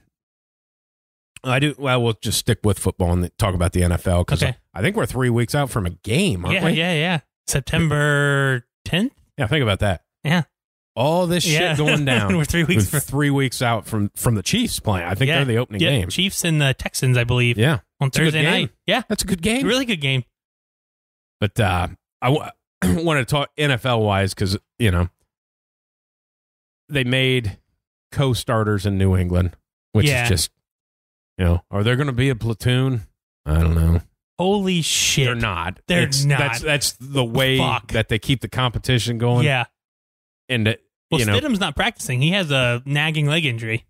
Speaker 1: do. Well, we'll just stick with football and talk about the NFL because I think we're 3 weeks out from a game, aren't we?
Speaker 2: Yeah. September 10th?
Speaker 1: Yeah, think about that.
Speaker 2: Yeah.
Speaker 1: All this shit going down.
Speaker 2: We're 3 weeks.
Speaker 1: We're 3 weeks out from the Chiefs playing. I think they're the opening game.
Speaker 2: Chiefs and the Texans, I believe.
Speaker 1: Yeah.
Speaker 2: On Thursday night. Yeah.
Speaker 1: That's a good game.
Speaker 2: Really good game.
Speaker 1: But I want to talk NFL-wise because, they made co-starters in New England, which is just, are there going to be a platoon? I don't know.
Speaker 2: Holy shit.
Speaker 1: They're not.
Speaker 2: They're not.
Speaker 1: That's the way that they keep the competition going.
Speaker 2: Yeah.
Speaker 1: And,
Speaker 2: Stidham's not practicing. He has a nagging leg injury.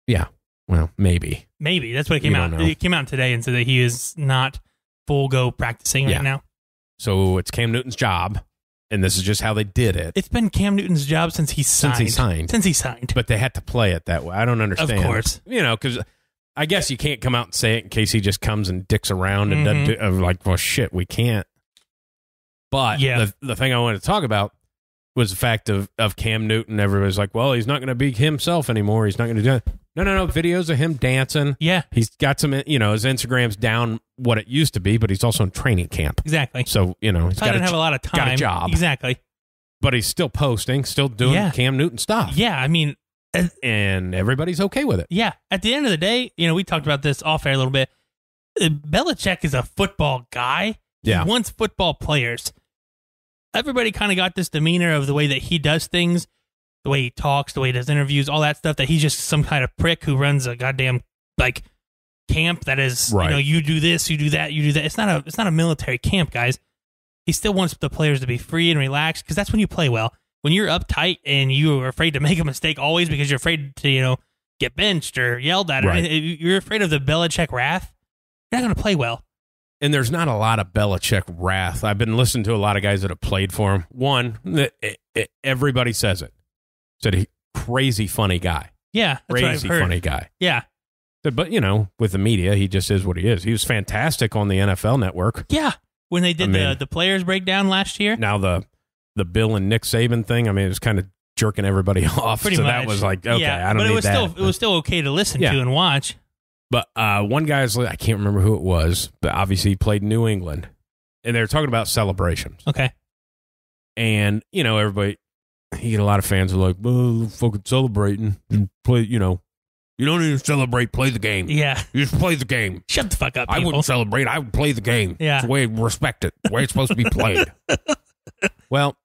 Speaker 1: Yeah. Well, maybe.
Speaker 2: That's what it came out. It came out today and said that he is not full go practicing right now.
Speaker 1: So it's Cam Newton's job, and this is just how they did it.
Speaker 2: It's been Cam Newton's job since he signed.
Speaker 1: But they had to play it that way. I don't understand.
Speaker 2: Of course.
Speaker 1: Because I guess you can't come out and say it in case he just comes and dicks around and doesn't do, like, well, shit, we can't. But the thing I wanted to talk about was the fact of Cam Newton. Everybody's like, well, he's not going to be himself anymore. He's not going to do that. No. Videos of him dancing.
Speaker 2: Yeah.
Speaker 1: He's got some, his Instagram's down what it used to be, but he's also in training camp.
Speaker 2: Exactly.
Speaker 1: So, he's
Speaker 2: got have a lot of time.
Speaker 1: Got a job.
Speaker 2: Exactly.
Speaker 1: But he's still posting, still doing Cam Newton stuff.
Speaker 2: Yeah.
Speaker 1: And everybody's okay with it.
Speaker 2: Yeah. At the end of the day, we talked about this off air a little bit. Belichick is a football guy.
Speaker 1: Yeah.
Speaker 2: He wants football players. Everybody kind of got this demeanor of the way that he does things, the way he talks, the way he does interviews, all that stuff, that he's just some kind of prick who runs a goddamn, camp that is, you do this, you do that, you do that. It's not a military camp, guys. He still wants the players to be free and relaxed because that's when you play well. When you're uptight and you are afraid to make a mistake always because you're afraid to, get benched or yelled at, or you're afraid of the Belichick wrath, you're not going to play well.
Speaker 1: And there's not a lot of Belichick wrath. I've been listening to a lot of guys that have played for him. One, everybody says it. Said he crazy funny guy.
Speaker 2: Yeah, that's
Speaker 1: crazy
Speaker 2: what I've heard.
Speaker 1: Funny guy.
Speaker 2: Yeah.
Speaker 1: But, with the media, he just is what he is. He was fantastic on the NFL Network.
Speaker 2: Yeah. When they did the players breakdown last year.
Speaker 1: Now the Bill and Nick Saban thing, it was kind of jerking everybody off.
Speaker 2: Pretty much.
Speaker 1: That was like, okay, I don't need that.
Speaker 2: It was still okay to listen to and watch.
Speaker 1: But one guy's, I can't remember who it was, but obviously he played New England. And they were talking about celebrations.
Speaker 2: Okay.
Speaker 1: And, everybody, you get a lot of fans who are like, well, fucking celebrating. And play, you don't even celebrate, play the game.
Speaker 2: Yeah.
Speaker 1: You just play the game.
Speaker 2: Shut the fuck up, people.
Speaker 1: I wouldn't celebrate, I would play the game.
Speaker 2: Yeah.
Speaker 1: It's the way, respect it. The way it's supposed to be played. Well,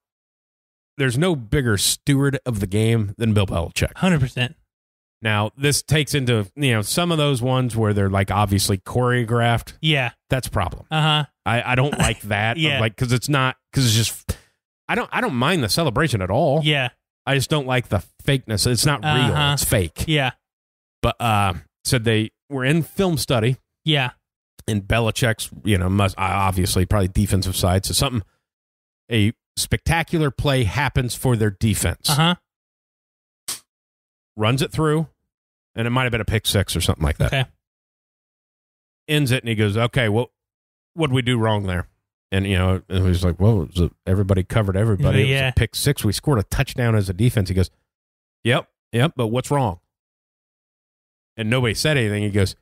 Speaker 1: there's no bigger steward of the game than Bill Belichick.
Speaker 2: 100%.
Speaker 1: Now, this takes into, some of those ones where they're obviously choreographed.
Speaker 2: Yeah.
Speaker 1: That's a problem.
Speaker 2: Uh-huh.
Speaker 1: I don't like that.
Speaker 2: Yeah.
Speaker 1: Because it's just, I don't mind the celebration at all.
Speaker 2: Yeah.
Speaker 1: I just don't like the fakeness. It's not real. It's fake.
Speaker 2: Yeah.
Speaker 1: But said they were in film study.
Speaker 2: Yeah.
Speaker 1: And Belichick's, must obviously probably defensive side. So a spectacular play happens for their defense.
Speaker 2: Uh-huh.
Speaker 1: Runs it through, and it might have been a pick six or something like that.
Speaker 2: Okay.
Speaker 1: Ends it, and he goes, okay, well, what did we do wrong there? And, and he was like, well, everybody covered everybody. It was a pick six. We scored a touchdown as a defense. He goes, yep, but what's wrong? And nobody said anything. He goes,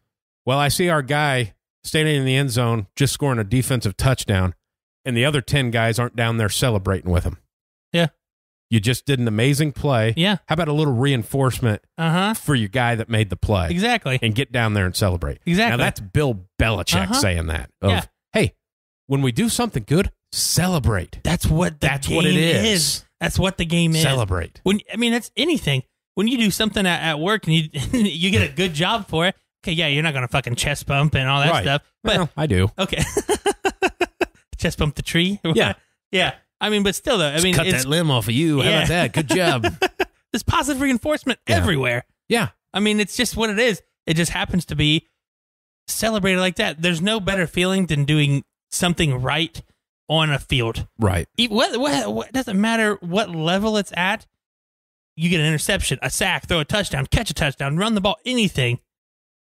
Speaker 1: well, I see our guy standing in the end zone just scoring a defensive touchdown, and the other 10 guys aren't down there celebrating with him.
Speaker 2: Yeah.
Speaker 1: You just did an amazing play.
Speaker 2: Yeah.
Speaker 1: How about a little reinforcement for your guy that made the play?
Speaker 2: Exactly.
Speaker 1: And get down there and celebrate.
Speaker 2: Exactly.
Speaker 1: Now, that's Bill Belichick saying that. Hey, when we do something good, celebrate.
Speaker 2: That's what it is. That's what the game is.
Speaker 1: Celebrate.
Speaker 2: That's anything. When you do something at work and you get a good job for it, okay, yeah, you're not going to fucking chest bump and all that stuff. But
Speaker 1: well, I do.
Speaker 2: Okay. Chest bump the tree?
Speaker 1: Yeah.
Speaker 2: Yeah. But still, though,
Speaker 1: cut that limb off of you. How about that? Good job.
Speaker 2: There's positive reinforcement everywhere.
Speaker 1: Yeah.
Speaker 2: It's just what it is. It just happens to be celebrated like that. There's no better feeling than doing something right on a field.
Speaker 1: Right.
Speaker 2: What doesn't matter what level it's at. You get an interception, a sack, throw a touchdown, catch a touchdown, run the ball, anything.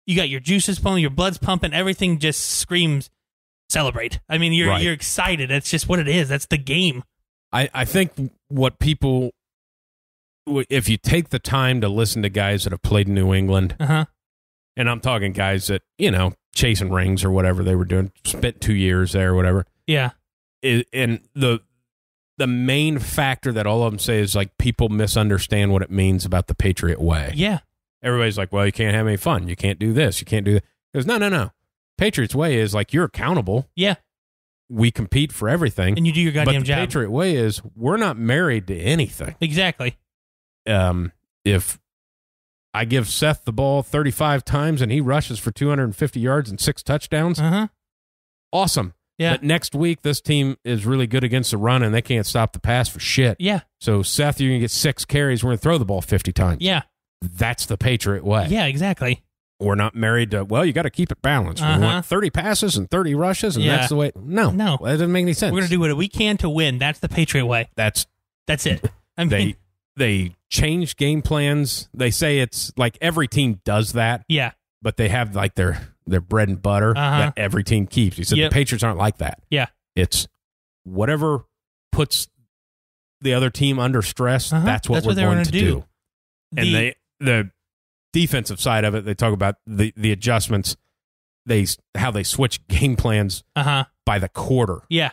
Speaker 2: You got your juices pumping, your blood's pumping, everything just screams celebrate. I mean, you're excited. That's just what it is. That's the game.
Speaker 1: I think what people, if you take the time to listen to guys that have played in New England, and I'm talking guys that, chasing rings or whatever they were doing, spent 2 years there or whatever.
Speaker 2: Yeah.
Speaker 1: And the main factor that all of them say is like people misunderstand what it means about the Patriot way.
Speaker 2: Yeah.
Speaker 1: Everybody's like, well, you can't have any fun. You can't do this. You can't do that. Because no. Patriots way is like you're accountable.
Speaker 2: Yeah.
Speaker 1: We compete for everything.
Speaker 2: And you do your goddamn
Speaker 1: job.
Speaker 2: job.
Speaker 1: The Patriot way is we're not married to anything.
Speaker 2: Exactly.
Speaker 1: If I give Seth the ball 35 times and he rushes for 250 yards and 6 touchdowns, awesome.
Speaker 2: Yeah.
Speaker 1: But next week, this team is really good against the run and they can't stop the pass for shit.
Speaker 2: Yeah.
Speaker 1: So, Seth, you're going to get 6 carries. We're going to throw the ball 50 times.
Speaker 2: Yeah.
Speaker 1: That's the Patriot way.
Speaker 2: Yeah, exactly.
Speaker 1: We're not married to, well, you got to keep it balanced. We want 30 passes and 30 rushes, and that's the way. No. That doesn't make any sense.
Speaker 2: We're going to do what we can to win. That's the Patriot way. That's it. I mean,
Speaker 1: they change game plans. They say it's like every team does that.
Speaker 2: Yeah.
Speaker 1: But they have like their bread and butter that every team keeps. He said the Patriots aren't like that.
Speaker 2: Yeah.
Speaker 1: It's whatever puts the other team under stress, that's what we're going to do. And the defensive side of it, they talk about the adjustments, how they switch game plans by the quarter.
Speaker 2: Yeah.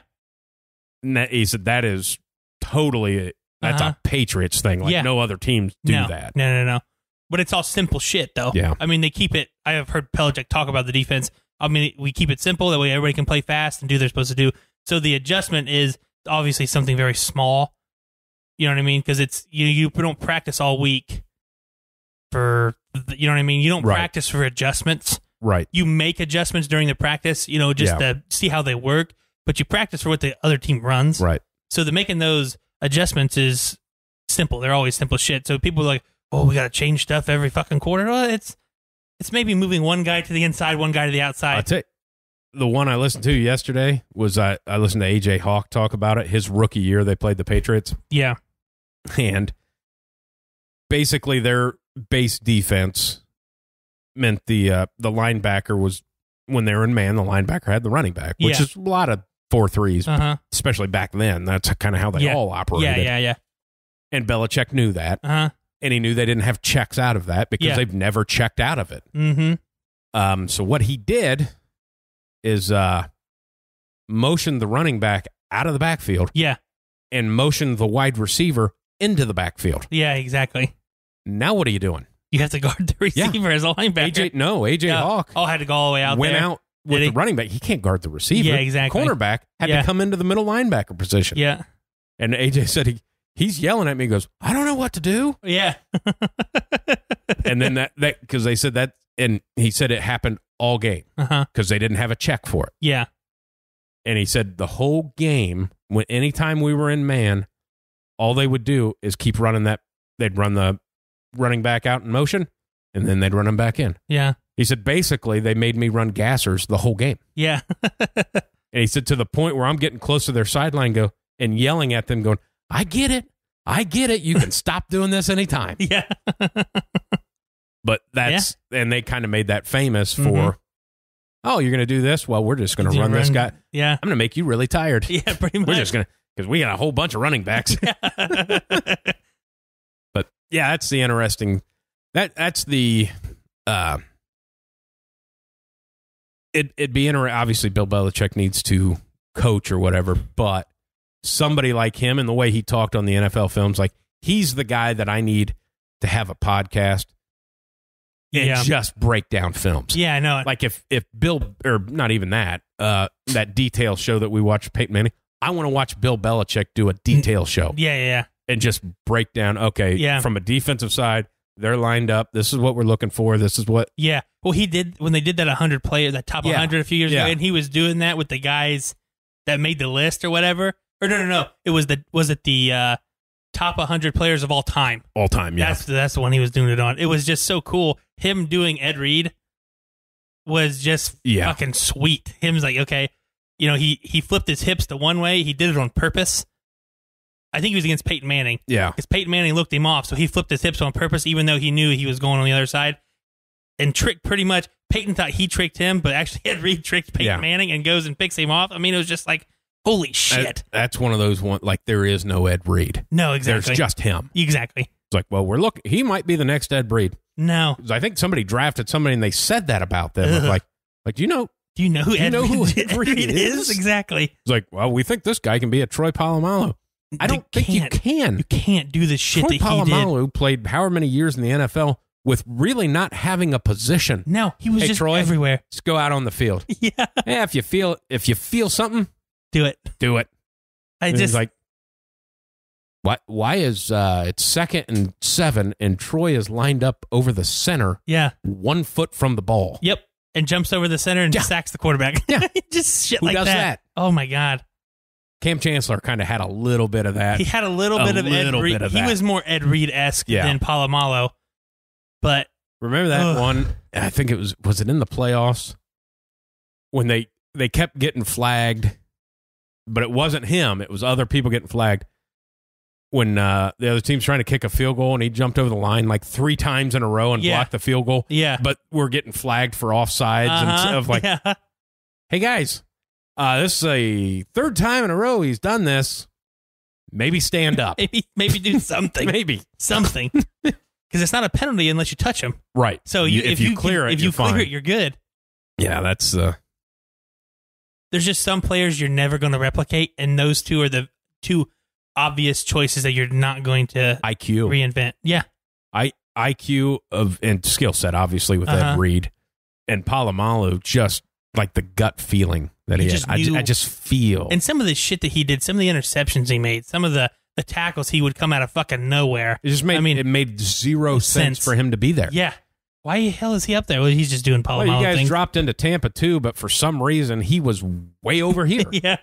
Speaker 1: And he said that is totally that's a Patriots thing. Like no other teams do that.
Speaker 2: No. But it's all simple shit, though.
Speaker 1: Yeah.
Speaker 2: I mean, they keep it. I have heard Belichick talk about the defense. I mean, we keep it simple. That way everybody can play fast and do what they're supposed to do. So the adjustment is obviously something very small. You know what I mean? Because it's you don't practice all week for, you know what I mean? You don't practice for adjustments.
Speaker 1: Right.
Speaker 2: You make adjustments during the practice, just to see how they work. But you practice for what the other team runs.
Speaker 1: Right.
Speaker 2: So the making those adjustments is simple. They're always simple shit. So people are like, oh, we got to change stuff every fucking quarter. Well, it's maybe moving one guy to the inside, one guy to the outside.
Speaker 1: I'll tell you, the one I listened to yesterday was I listened to AJ Hawk talk about it. His rookie year, they played the Patriots.
Speaker 2: Yeah.
Speaker 1: And basically their base defense meant the linebacker was, when they were in man, the linebacker had the running back, which is a lot of 4-3s, especially back then. That's kind of how they all operated.
Speaker 2: Yeah.
Speaker 1: And Belichick knew that. And he knew they didn't have checks out of that because they've never checked out of it. So what he did is motioned the running back out of the backfield.
Speaker 2: Yeah.
Speaker 1: And motioned the wide receiver into the backfield.
Speaker 2: Yeah, exactly.
Speaker 1: Now what are you doing?
Speaker 2: You have to guard the receiver as a linebacker.
Speaker 1: AJ Hawk.
Speaker 2: Oh, had to go all the way out
Speaker 1: went
Speaker 2: there.
Speaker 1: out with the running back. He can't guard the receiver.
Speaker 2: Yeah, exactly.
Speaker 1: Cornerback had to come into the middle linebacker position.
Speaker 2: Yeah.
Speaker 1: And AJ said he's yelling at me. He goes, I don't know what to do.
Speaker 2: Yeah.
Speaker 1: And then that because they said that, and he said it happened all game because they didn't have a check for it.
Speaker 2: Yeah.
Speaker 1: And he said the whole game, anytime we were in man, all they would do is keep running that. They'd run the running back out in motion, and then they'd run him back in.
Speaker 2: Yeah.
Speaker 1: He said basically they made me run gassers the whole game.
Speaker 2: Yeah.
Speaker 1: And he said to the point where I'm getting close to their sideline and yelling at them going, I get it. You can stop doing this anytime.
Speaker 2: Yeah.
Speaker 1: But and they kind of made that famous for, oh, you're going to do this? Well, we're just going to run this guy.
Speaker 2: Yeah.
Speaker 1: I'm going to make you really tired.
Speaker 2: Yeah, pretty much.
Speaker 1: We're just going to, because we got a whole bunch of running backs. But yeah, that's the interesting, that's the, it'd be interesting. Obviously, Bill Belichick needs to coach or whatever, but somebody like him and the way he talked on the NFL films, like he's the guy that I need to have a podcast and just break down films.
Speaker 2: Yeah, I know.
Speaker 1: Like if Bill, or not even that detail show that we watched Peyton Manning, I want to watch Bill Belichick do a detail show.
Speaker 2: Yeah.
Speaker 1: And just break down, from a defensive side, they're lined up. This is what we're looking for. This is what.
Speaker 2: Yeah. Well, he did, when they did that 100 player, that top 100 a few years ago, and he was doing that with the guys that made the list or whatever. Or no. It was the top 100 players of all time.
Speaker 1: All time, yeah.
Speaker 2: That's the one he was doing it on. It was just so cool. Him doing Ed Reed was just fucking sweet. Him's like, okay, he flipped his hips the one way. He did it on purpose. I think he was against Peyton Manning.
Speaker 1: Yeah.
Speaker 2: Because Peyton Manning looked him off, so he flipped his hips on purpose, even though he knew he was going on the other side. and tricked pretty much. Peyton thought he tricked him, but actually Ed Reed tricked Peyton Manning and goes and picks him off. I mean, it was just like, holy shit.
Speaker 1: That's one of those like there is no Ed Reed.
Speaker 2: No, exactly.
Speaker 1: There's just him.
Speaker 2: Exactly.
Speaker 1: It's like, well, he might be the next Ed Reed.
Speaker 2: No.
Speaker 1: I think somebody drafted somebody and they said that about them. Like, do you know
Speaker 2: who Ed
Speaker 1: Reed is?
Speaker 2: Exactly.
Speaker 1: It's like, well, we think this guy can be a Troy Polamalu. I don't think you can.
Speaker 2: You can't do the shit
Speaker 1: Troy
Speaker 2: that he did.
Speaker 1: Polamalu played however many years in the NFL with really not having a position.
Speaker 2: No, he was just
Speaker 1: Troy,
Speaker 2: everywhere.
Speaker 1: Just go out on the field.
Speaker 2: Yeah.
Speaker 1: If you feel something,
Speaker 2: do it.
Speaker 1: Do it.
Speaker 2: And just
Speaker 1: like, why is it's 2nd and 7 and Troy is lined up over the center?
Speaker 2: Yeah.
Speaker 1: 1 foot from the ball.
Speaker 2: Yep. And jumps over the center and sacks the quarterback.
Speaker 1: Yeah.
Speaker 2: Just shit
Speaker 1: Who
Speaker 2: like
Speaker 1: does that?
Speaker 2: Oh my God.
Speaker 1: Cam Chancellor kind of had a little bit of that.
Speaker 2: He had a little bit of Ed Reed. He was more Ed Reed-esque than Polamalu. But
Speaker 1: remember that one? I think it was it in the playoffs when they kept getting flagged, but it wasn't him. It was other people getting flagged. When the other team's trying to kick a field goal and he jumped over the line like 3 times in a row and blocked the field goal.
Speaker 2: Yeah.
Speaker 1: But we're getting flagged for offsides and stuff like, hey guys, this is a 3rd time in a row he's done this. Maybe stand up.
Speaker 2: maybe do something.
Speaker 1: Maybe
Speaker 2: something. Because it's not a penalty unless you touch him.
Speaker 1: Right.
Speaker 2: So if you clear it, you're good.
Speaker 1: Yeah, that's
Speaker 2: there's just some players you're never going to replicate, and those two are the 2 obvious choices that you're not going to
Speaker 1: IQ
Speaker 2: reinvent. Yeah.
Speaker 1: IQ and skill set, obviously, with Ed Reed and Polamalu, just like the gut feeling that he had. I just feel.
Speaker 2: And some of the shit that he did, some of the interceptions he made, some of the tackles, he would come out of fucking nowhere.
Speaker 1: It just made zero sense for him to be there.
Speaker 2: Yeah. Why the hell is he up there? Well, he's just doing Polamalu things.
Speaker 1: Well, you guys dropped into Tampa too, but for some reason he was way over here.
Speaker 2: Yeah.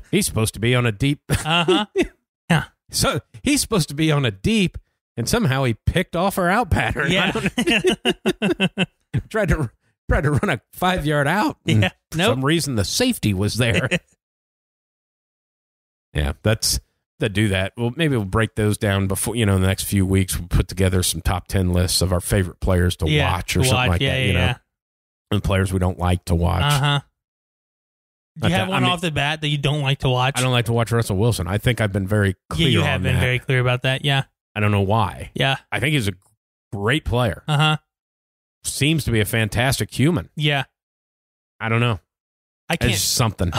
Speaker 1: He's supposed to be on a deep.
Speaker 2: Yeah.
Speaker 1: So he's supposed to be on a deep, and somehow he picked off our out pattern.
Speaker 2: Yeah.
Speaker 1: tried to run a 5-yard out.
Speaker 2: Yeah.
Speaker 1: For some reason the safety was there. Yeah, that's. That do that. Well, maybe we'll break those down before, in the next few weeks. We'll put together some top 10 lists of our favorite players to watch or something like that, know, and players we don't like to watch.
Speaker 2: Do you have one off the bat that you don't like to watch?
Speaker 1: I don't like to watch Russell Wilson. I think I've been very clear on that.
Speaker 2: You have been very clear about that, yeah.
Speaker 1: I don't know why.
Speaker 2: Yeah.
Speaker 1: I think he's a great player. Seems to be a fantastic human.
Speaker 2: Yeah.
Speaker 1: I don't know.
Speaker 2: I can't.
Speaker 1: It's something.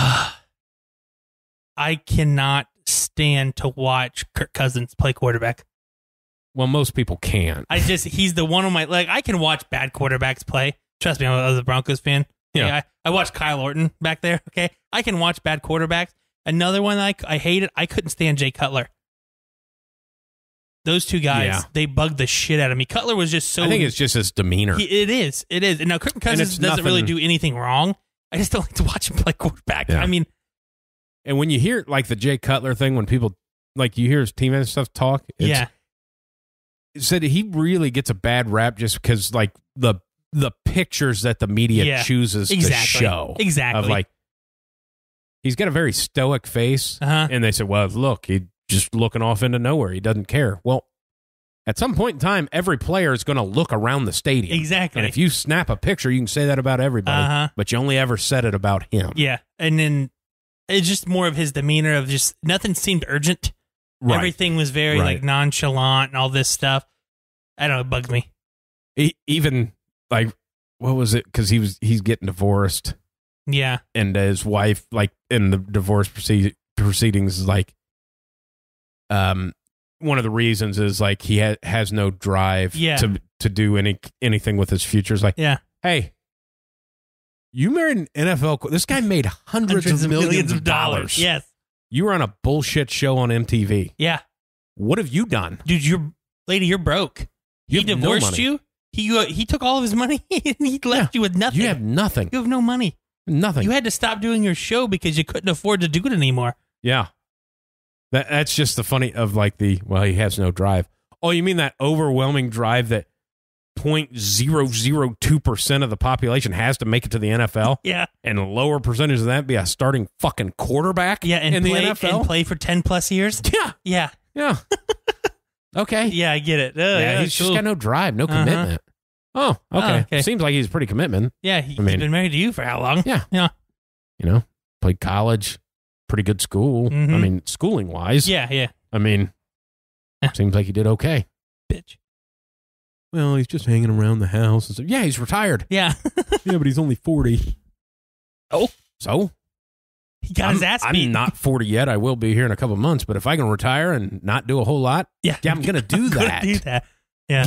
Speaker 2: I cannot stand to watch Kirk Cousins play quarterback.
Speaker 1: Well, most people can.
Speaker 2: He's the one on my, I can watch bad quarterbacks play. Trust me, I'm a Broncos fan. Yeah. I watched Kyle Orton back there. Okay. I can watch bad quarterbacks. Another one I hated, I couldn't stand Jay Cutler. Those 2 guys, they bugged the shit out of me. Cutler was just so.
Speaker 1: I think it's just his demeanor.
Speaker 2: It is. And now Kirk Cousins doesn't really do anything wrong. I just don't like to watch him play quarterback. Yeah. I mean,
Speaker 1: and when you hear the Jay Cutler thing, when people you hear his teammates and stuff talk, it said he really gets a bad rap just because the pictures that the media chooses to show.
Speaker 2: Exactly.
Speaker 1: Of he's got a very stoic face, and they said, well, look, he's just looking off into nowhere. He doesn't care. Well, at some point in time, every player is going to look around the stadium.
Speaker 2: Exactly.
Speaker 1: And if you snap a picture, you can say that about everybody, but you only ever said it about him.
Speaker 2: Yeah. And then it's just more of his demeanor of just nothing seemed urgent. Right. Everything was very nonchalant and all this stuff. I don't know. It bugs me.
Speaker 1: Even what was it? Because he's getting divorced.
Speaker 2: Yeah.
Speaker 1: And his wife, in the divorce proceedings, is one of the reasons is he has no drive to do anything with his future. It's hey, you married an NFL. This guy made hundreds of millions of dollars.
Speaker 2: Yes.
Speaker 1: You were on a bullshit show on MTV.
Speaker 2: Yeah.
Speaker 1: What have you done?
Speaker 2: Dude, you're broke. He divorced you. He took all of his money and he left you with nothing.
Speaker 1: You have nothing.
Speaker 2: You have no money.
Speaker 1: Nothing.
Speaker 2: You had to stop doing your show because you couldn't afford to do it anymore.
Speaker 1: Yeah. That's just the funny of he has no drive. Oh, you mean that overwhelming drive that 0.002% of the population has to make it to the NFL?
Speaker 2: Yeah.
Speaker 1: And a lower percentage of that be a starting fucking quarterback in the NFL?
Speaker 2: And play for 10 plus years?
Speaker 1: Yeah.
Speaker 2: Yeah.
Speaker 1: Yeah. Okay.
Speaker 2: Yeah, I get it.
Speaker 1: He's just got no drive, no commitment. Oh, okay.
Speaker 2: okay.
Speaker 1: Seems like he's pretty commitment.
Speaker 2: Yeah, he's been married to you for how long?
Speaker 1: Yeah.
Speaker 2: Yeah.
Speaker 1: Played college, pretty good school.
Speaker 2: Mm-hmm.
Speaker 1: I mean, schooling-wise.
Speaker 2: Yeah.
Speaker 1: I mean, seems like he did okay.
Speaker 2: Bitch.
Speaker 1: Well, he's just hanging around the house. And so, yeah, he's retired.
Speaker 2: Yeah.
Speaker 1: Yeah, but he's only 40.
Speaker 2: Oh.
Speaker 1: So?
Speaker 2: He got his ass beat.
Speaker 1: I'm not 40 yet. I will be here in a couple months. But if I can retire and not do a whole lot, I'm going to do that.
Speaker 2: Do that. Yeah.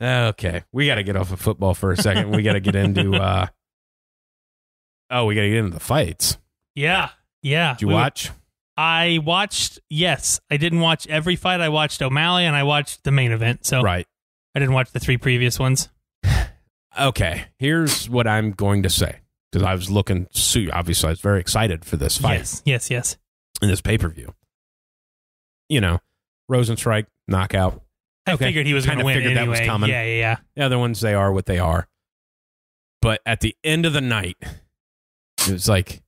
Speaker 1: Okay. We got to get off of football for a second. We got to get into, we got to get into the fights.
Speaker 2: Yeah.
Speaker 1: Did you watch?
Speaker 2: I watched, yes. I didn't watch every fight. I watched O'Malley and I watched the main event. So
Speaker 1: right.
Speaker 2: I didn't watch the 3 previous ones.
Speaker 1: Okay. Here's what I'm going to say. Because I was looking, obviously, I was very excited for this fight.
Speaker 2: Yes.
Speaker 1: In this pay-per-view. Rosenstrike, knockout.
Speaker 2: I figured he was going to win anyway.
Speaker 1: That was coming.
Speaker 2: Yeah.
Speaker 1: The other ones, they are what they are. But at the end of the night, it was like,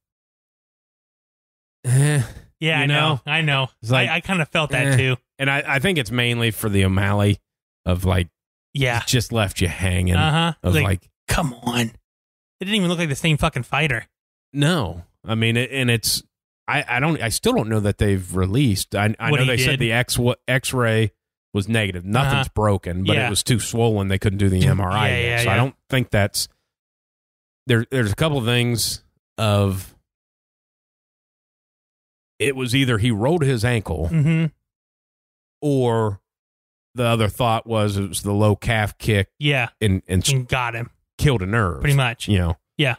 Speaker 2: yeah, I know.
Speaker 1: It's like,
Speaker 2: I kind of felt that too.
Speaker 1: And I think it's mainly for the O'Malley of like,
Speaker 2: it
Speaker 1: just left you hanging. Of like,
Speaker 2: come on. It didn't even look like the same fucking fighter.
Speaker 1: No. I mean, it's, I still don't know that they've released. I know they said the X-ray was negative. Nothing's broken, but it was too swollen. They couldn't do the MRI yet. So I don't think that's, there's a couple of things of, it was either he rolled his ankle or the other thought was it was the low calf kick.
Speaker 2: Yeah.
Speaker 1: And
Speaker 2: got him.
Speaker 1: Killed a nerve.
Speaker 2: Pretty much.
Speaker 1: Yeah.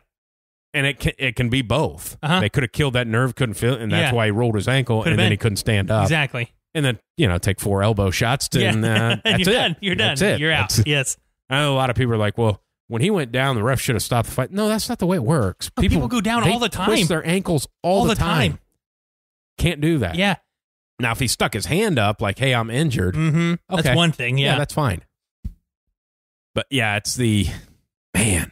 Speaker 1: And it can be both. They could have killed that nerve, couldn't feel it, and that's why he rolled his ankle, and then he couldn't stand up.
Speaker 2: Exactly.
Speaker 1: And then, take 4 elbow shots, and that's
Speaker 2: you're
Speaker 1: it.
Speaker 2: Done. You're done.
Speaker 1: That's it.
Speaker 2: You're out. Yes.
Speaker 1: I know a lot of people are like, well, when he went down, the ref should have stopped the fight. No, that's not the way it works.
Speaker 2: People go down all the time.
Speaker 1: Twist their ankles all the time. Can't do that.
Speaker 2: Yeah.
Speaker 1: Now, if he stuck his hand up like, hey, I'm injured.
Speaker 2: Okay. That's one thing. Yeah.
Speaker 1: That's fine. But yeah, it's the, man.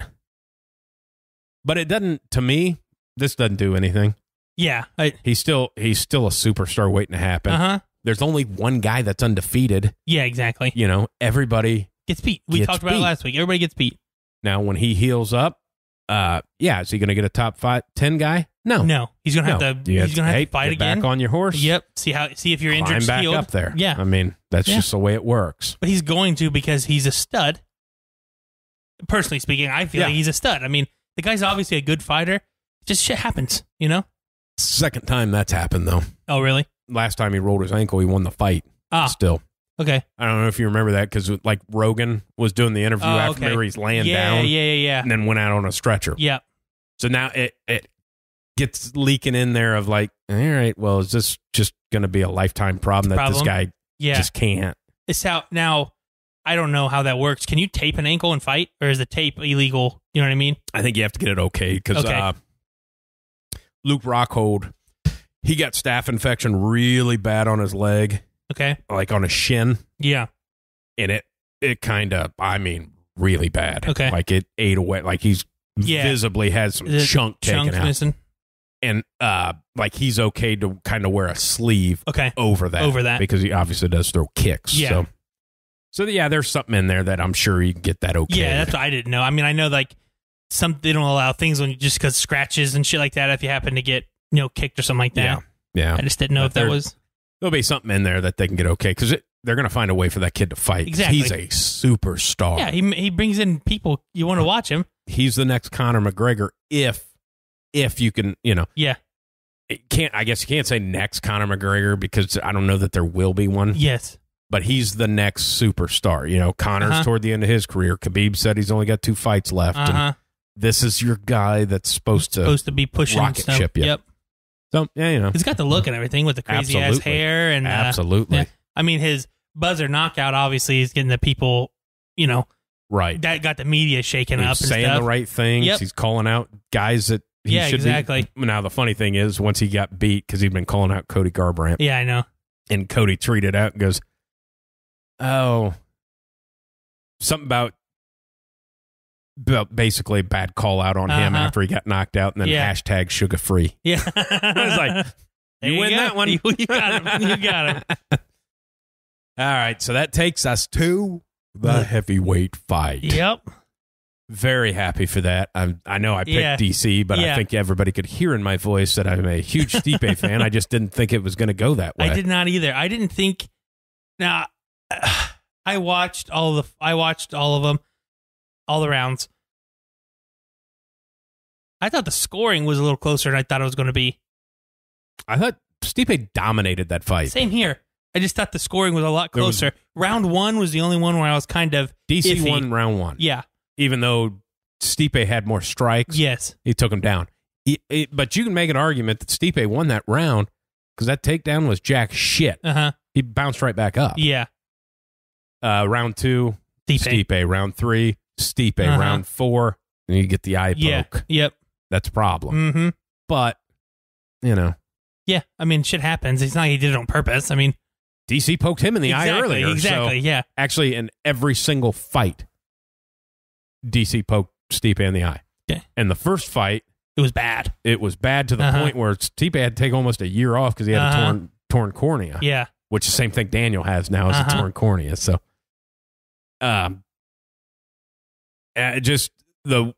Speaker 1: But it doesn't, to me, this doesn't do anything.
Speaker 2: Yeah.
Speaker 1: He's still a superstar waiting to happen. There's only one guy that's undefeated.
Speaker 2: Yeah, exactly.
Speaker 1: Everybody
Speaker 2: gets beat. We talked about it last week. Everybody gets beat. Now,
Speaker 1: when he heals up, is he going to get a top 10 guy? No.
Speaker 2: He's going to have to. He's going to have to fight again.
Speaker 1: Back on your horse.
Speaker 2: Yep. See if you're injured.
Speaker 1: Climb back up there.
Speaker 2: Yeah.
Speaker 1: I mean, that's just the way it works.
Speaker 2: But he's going to because he's a stud. Personally speaking, I feel like he's a stud. I mean, the guy's obviously a good fighter. Just shit happens,
Speaker 1: Second time that's happened, though.
Speaker 2: Oh, really?
Speaker 1: Last time he rolled his ankle, he won the fight. Still.
Speaker 2: Okay.
Speaker 1: I don't know if you remember that because, like, Rogan was doing the interview after he's laying down.
Speaker 2: Yeah.
Speaker 1: And then went out on a stretcher.
Speaker 2: Yeah.
Speaker 1: So now it gets leaking in there of like, all right, well, is this just going to be a lifetime problem that this guy just can't?
Speaker 2: Now, I don't know how that works. Can you tape an ankle and fight, or is the tape illegal? You know what I mean?
Speaker 1: I think you have to get it okay because Luke Rockhold, he got staph infection really bad on his leg.
Speaker 2: Okay.
Speaker 1: Like on his shin.
Speaker 2: Yeah.
Speaker 1: And it kind of, really bad.
Speaker 2: Okay.
Speaker 1: Like it ate away. Like he's visibly has some chunk taken out. Missing. And like he's okay to kind of wear a sleeve over that. Because he obviously does throw kicks.
Speaker 2: Yeah.
Speaker 1: So there's something in there that I'm sure you can get that okay.
Speaker 2: Yeah, that's what I didn't know. I mean, I know like they don't allow things when just because scratches and shit like that if you happen to get kicked or something like that.
Speaker 1: Yeah.
Speaker 2: I just didn't know if that was.
Speaker 1: There'll be something in there that they can get okay because they're going to find a way for that kid to fight.
Speaker 2: Exactly.
Speaker 1: He's a superstar.
Speaker 2: Yeah, he brings in people you want to watch him.
Speaker 1: He's the next Conor McGregor if you can,
Speaker 2: Yeah.
Speaker 1: I guess you can't say next Conor McGregor because I don't know that there will be one.
Speaker 2: Yes.
Speaker 1: But he's the next superstar. Conor's toward the end of his career. Khabib said he's only got 2 fights left. And this is your guy that's supposed to
Speaker 2: be pushing
Speaker 1: rocket
Speaker 2: stuff.
Speaker 1: ship you.
Speaker 2: Yep.
Speaker 1: So, he's
Speaker 2: got the look and everything with the crazy ass hair. And
Speaker 1: absolutely.
Speaker 2: I mean, his buzzer knockout, obviously, is getting the people,
Speaker 1: right.
Speaker 2: That got the media shaking up and
Speaker 1: saying
Speaker 2: stuff.
Speaker 1: the right things. Yep. He's calling out guys that he should
Speaker 2: exactly.
Speaker 1: be. Now, the funny thing is, once he got beat, because he'd been calling out Cody Garbrandt.
Speaker 2: Yeah, I know.
Speaker 1: And Cody tweeted out and goes, something about basically bad call out on him after he got knocked out, and then hashtag sugar free.
Speaker 2: Yeah.
Speaker 1: I was like, you win that one.
Speaker 2: You got him. You got him.
Speaker 1: All right. So that takes us to the heavyweight fight.
Speaker 2: Yep.
Speaker 1: Very happy for that. I know I picked DC, but I think everybody could hear in my voice that I'm a huge Stipe fan. I just didn't think it was going to go that way.
Speaker 2: I did not either. I didn't think. Now, I watched all of them, all the rounds. I thought the scoring was a little closer than I thought it was going to be.
Speaker 1: I thought Stipe dominated that fight.
Speaker 2: Same here. I just thought the scoring was a lot closer. Round 1 was the only one where I was kind of
Speaker 1: DC
Speaker 2: iffy.
Speaker 1: won round 1.
Speaker 2: Yeah.
Speaker 1: Even though Stipe had more strikes,
Speaker 2: yes,
Speaker 1: he took him down. But you can make an argument that Stipe won that round because that takedown was jack shit. He bounced right back up.
Speaker 2: Yeah.
Speaker 1: Round 2, Stipe. Round 3, Stipe. Round 4, and you get the eye poke.
Speaker 2: Yep.
Speaker 1: That's a problem.
Speaker 2: Mm-hmm.
Speaker 1: But,
Speaker 2: Yeah, I mean, shit happens. It's not like he did it on purpose. I mean,
Speaker 1: DC poked him in the eye earlier.
Speaker 2: Exactly,
Speaker 1: so
Speaker 2: yeah.
Speaker 1: Actually, in every single fight, DC poked Stipe in the eye.
Speaker 2: Okay.
Speaker 1: And the first fight,
Speaker 2: it was bad.
Speaker 1: It was bad to the point where Stipe had to take almost a year off because he had a torn cornea.
Speaker 2: Yeah.
Speaker 1: Which is the same thing Daniel has now as a torn cornea. So, just the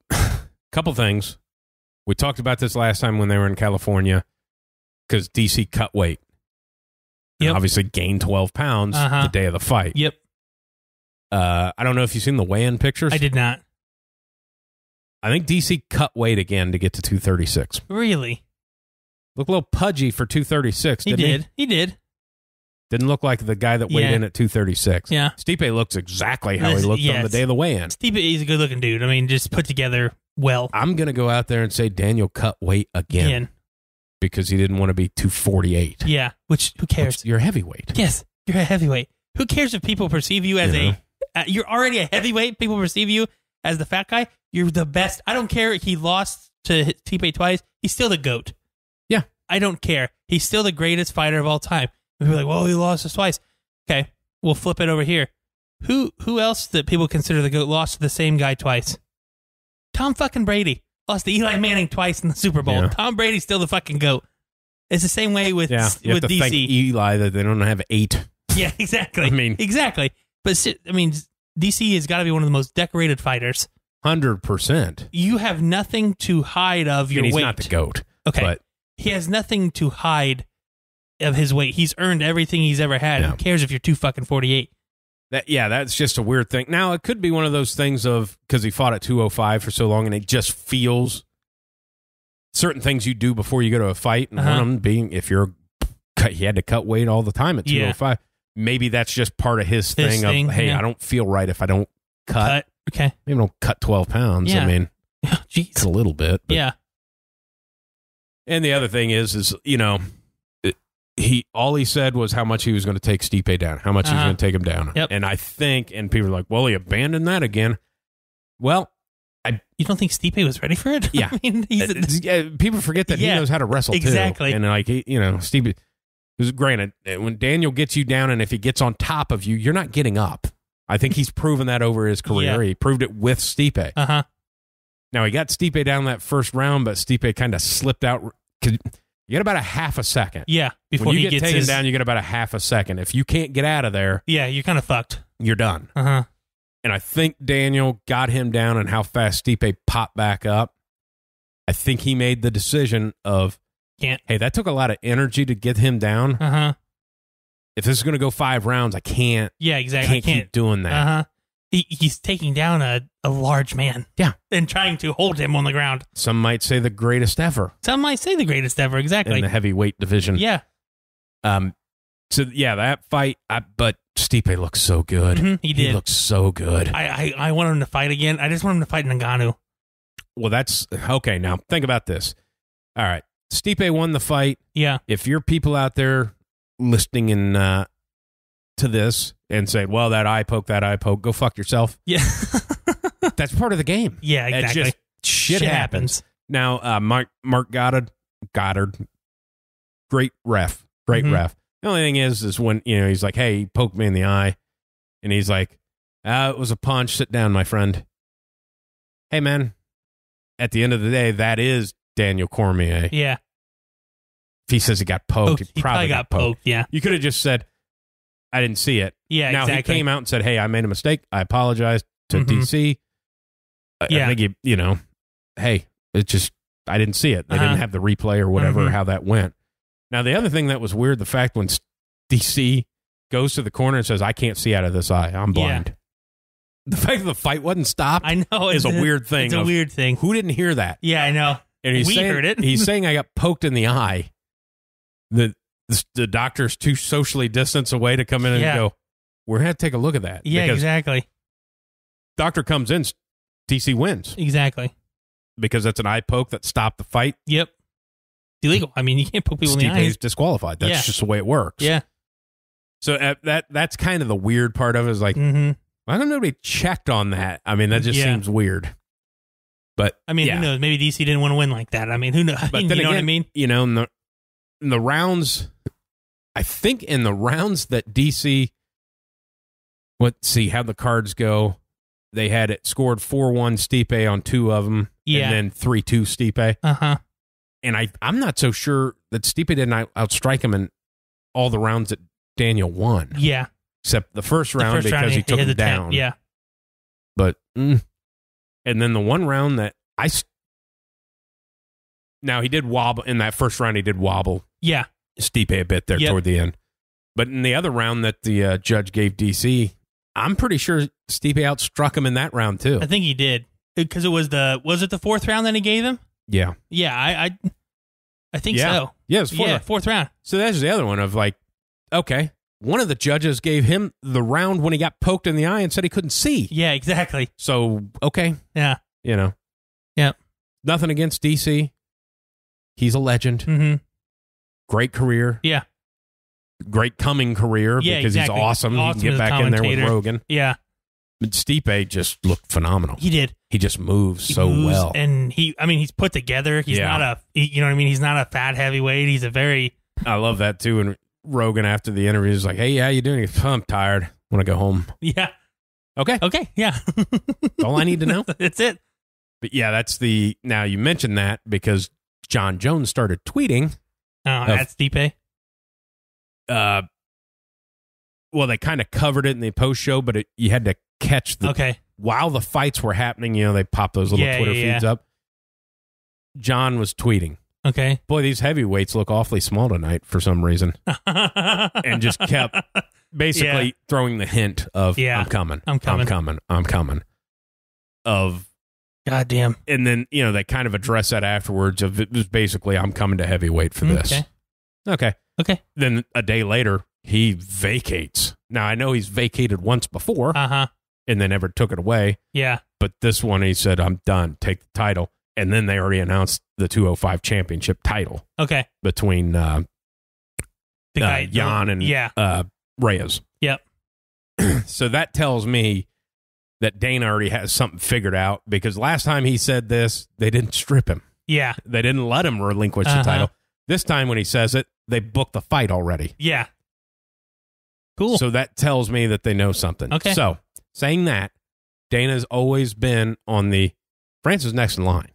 Speaker 1: couple things. We talked about this last time when they were in California because DC cut weight.
Speaker 2: Yep.
Speaker 1: Obviously gained 12 pounds the day of the fight.
Speaker 2: Yep.
Speaker 1: I don't know if you've seen the weigh-in pictures.
Speaker 2: I did not.
Speaker 1: I think DC cut weight again to get to 236.
Speaker 2: Really?
Speaker 1: Look a little pudgy for 236, didn't he?
Speaker 2: He did.
Speaker 1: Didn't look like the guy that weighed in at 236.
Speaker 2: Yeah.
Speaker 1: Stipe looks exactly how he looked on the day of the weigh-in.
Speaker 2: Stipe is a good-looking dude. I mean, just put together well.
Speaker 1: I'm going to go out there and say Daniel cut weight again. Because he didn't want to be 248.
Speaker 2: Yeah, which, who cares?
Speaker 1: You're a heavyweight.
Speaker 2: Yes, you're a heavyweight. Who cares if people perceive you as you're already a heavyweight, people perceive you as the fat guy, you're the best. I don't care if he lost to Stipe twice, he's still the GOAT.
Speaker 1: Yeah.
Speaker 2: I don't care. He's still the greatest fighter of all time. People are like, well, he lost us twice. Okay, we'll flip it over here. Who else that people consider the GOAT lost to the same guy twice? Tom fucking Brady. Lost to Eli Manning twice in the Super Bowl. Yeah. Tom Brady's still the fucking GOAT. It's the same way with
Speaker 1: you have to
Speaker 2: DC.
Speaker 1: thank Eli that they don't have 8.
Speaker 2: Yeah, exactly. Exactly. But I mean, DC has got to be one of the most decorated fighters.
Speaker 1: 100%.
Speaker 2: You have nothing to hide of your weight.
Speaker 1: He's not the GOAT.
Speaker 2: Okay.
Speaker 1: But
Speaker 2: he has nothing to hide of his weight. He's earned everything he's ever had. Yeah. Who cares if you're 248?
Speaker 1: That's just a weird thing. Now, it could be one of those things of, because he fought at 205 for so long, and it just feels certain things you do before you go to a fight, and one of them being if you had to cut weight all the time at 205. Maybe that's just part of his thing of, hey, I don't feel right if I don't cut.
Speaker 2: Okay.
Speaker 1: Maybe don't cut 12 pounds.
Speaker 2: Yeah.
Speaker 1: I mean,
Speaker 2: it's
Speaker 1: a little bit. But.
Speaker 2: Yeah.
Speaker 1: And the other thing is all he said was how much he was going to take Stipe down, how much he was going to take him down.
Speaker 2: Yep.
Speaker 1: And I think, and people are like, well, he abandoned that again. Well,
Speaker 2: you don't think Stipe was ready for it?
Speaker 1: Yeah.
Speaker 2: I mean,
Speaker 1: people forget that he knows how to wrestle
Speaker 2: exactly.
Speaker 1: too. And Stipe, because granted, when Daniel gets you down and if he gets on top of you, you're not getting up. I think he's proven that over his career. Yeah. He proved it with Stipe. Now, he got Stipe down that first round, but Stipe kind of slipped out. You get about a half a second.
Speaker 2: Yeah.
Speaker 1: Before you get taken down, you get about a half a second. If you can't get out of there,
Speaker 2: you're kind of fucked.
Speaker 1: You're done. And I think Daniel got him down and how fast Stipe popped back up. I think he made the decision of, hey, that took a lot of energy to get him down. If this is going to go 5 rounds, I can't.
Speaker 2: Yeah, exactly.
Speaker 1: Can't keep doing that.
Speaker 2: He's taking down a large man.
Speaker 1: Yeah.
Speaker 2: And trying to hold him on the ground.
Speaker 1: Some might say the greatest ever.
Speaker 2: Some might say the greatest ever, exactly.
Speaker 1: In the heavyweight division.
Speaker 2: Yeah.
Speaker 1: That fight, but Stipe looks so good.
Speaker 2: He did.
Speaker 1: He looks so good.
Speaker 2: I want him to fight again. I just want him to fight Ngannou.
Speaker 1: Well, that's okay. Now, think about this. All right. Stipe won the fight.
Speaker 2: Yeah.
Speaker 1: If you're people out there listening to this and say, well, that eye poke, go fuck yourself.
Speaker 2: Yeah.
Speaker 1: That's part of the game.
Speaker 2: Yeah, exactly.
Speaker 1: It's just shit happens. Now, Mark Goddard, great ref. The only thing is when, he's like, hey, he poked me in the eye. And he's like, it was a punch. Sit down, my friend. Hey, man, at the end of the day, that is Daniel Cormier.
Speaker 2: Yeah.
Speaker 1: If he says he got poked, he probably got poked.
Speaker 2: Yeah.
Speaker 1: You could have just said, I didn't see it.
Speaker 2: Yeah,
Speaker 1: now
Speaker 2: exactly.
Speaker 1: he came out and said, "Hey, I made a mistake. I apologize to DC." I think hey, it just I didn't see it. They didn't have the replay or whatever how that went. Now the other thing that was weird, the fact when DC goes to the corner and says, "I can't see out of this eye. I'm blind." The fact that the fight wasn't stopped,
Speaker 2: I know,
Speaker 1: is a weird thing.
Speaker 2: It's a weird thing.
Speaker 1: Who didn't hear that?
Speaker 2: Yeah, I know.
Speaker 1: And
Speaker 2: we heard it.
Speaker 1: He's saying I got poked in the eye. The doctor's too socially distanced away to come in and go, we're going to take a look at that.
Speaker 2: Yeah,
Speaker 1: because
Speaker 2: exactly.
Speaker 1: Doctor comes in, DC wins.
Speaker 2: Exactly.
Speaker 1: Because that's an eye poke that stopped the fight.
Speaker 2: Yep. It's illegal. I mean, you can't poke people in the eyes.
Speaker 1: Stipe's disqualified. That's just the way it works.
Speaker 2: Yeah.
Speaker 1: So that's kind of the weird part of it is like, why don't nobody checked on that? I mean, that just seems weird. But
Speaker 2: I mean, who knows? Maybe DC didn't want to win like that. I mean, who knows?
Speaker 1: But
Speaker 2: you know what I mean?
Speaker 1: You know, in the rounds, I think in the rounds that DC, let's see how the cards go. They had it scored 4-1 Stipe on 2 of them, and then 3-2 Stipe. And I'm not so sure that Stipe didn't outstrike him in all the rounds that Daniel won.
Speaker 2: Yeah.
Speaker 1: Except the first round because he took him down.
Speaker 2: Yeah.
Speaker 1: But, and then the one round that now he did wobble, in that first round he did wobble.
Speaker 2: Yeah.
Speaker 1: Stipe a bit there toward the end. But in the other round that the judge gave DC, I'm pretty sure Stipe outstruck him in that round too.
Speaker 2: I think he did. Because it was it the 4th round that he gave him?
Speaker 1: Yeah.
Speaker 2: Yeah, I think so.
Speaker 1: Yeah, it was
Speaker 2: 4th round.
Speaker 1: So that's the other one of like, okay, one of the judges gave him the round when he got poked in the eye and said he couldn't see.
Speaker 2: Yeah, exactly.
Speaker 1: So, okay.
Speaker 2: Yeah.
Speaker 1: You know.
Speaker 2: Yeah.
Speaker 1: Nothing against DC. He's a legend. Great career.
Speaker 2: Yeah.
Speaker 1: Great coming career because he's awesome. He can get back in there with Rogan.
Speaker 2: Yeah.
Speaker 1: But Stipe just looked phenomenal.
Speaker 2: He did.
Speaker 1: He just moves well.
Speaker 2: And he's put together. He's not you know what I mean? He's not a fat heavyweight. He's a very...
Speaker 1: I love that too. And Rogan after the interview is like, hey, how you doing? I'm tired. Want to go home.
Speaker 2: Yeah.
Speaker 1: Okay.
Speaker 2: Yeah.
Speaker 1: That's all I need to know.
Speaker 2: That's it.
Speaker 1: But yeah, now you mentioned that because John Jones started tweeting.
Speaker 2: At Stipe?
Speaker 1: Well, they kind of covered it in the post show, but you had to catch while the fights were happening, they pop those little Twitter feeds up. John was tweeting.
Speaker 2: Okay.
Speaker 1: Boy, these heavyweights look awfully small tonight for some reason. And just kept basically throwing the hint of, I'm coming. Of,
Speaker 2: goddamn.
Speaker 1: And then, they kind of address that afterwards of it was basically, I'm coming to heavyweight for this. Okay. Then a day later, he vacates. Now, I know he's vacated once before. And they never took it away.
Speaker 2: Yeah.
Speaker 1: But this one, he said, I'm done. Take the title. And then they already announced the 205 championship title.
Speaker 2: Okay.
Speaker 1: Between Jan and Reyes.
Speaker 2: Yep.
Speaker 1: So that tells me that Dana already has something figured out because last time he said this, they didn't strip him.
Speaker 2: Yeah.
Speaker 1: They didn't let him relinquish the title. This time when he says it, they booked the fight already.
Speaker 2: Yeah. Cool.
Speaker 1: So that tells me that they know something.
Speaker 2: Okay.
Speaker 1: So saying that, Dana's always been on the Francis next in line.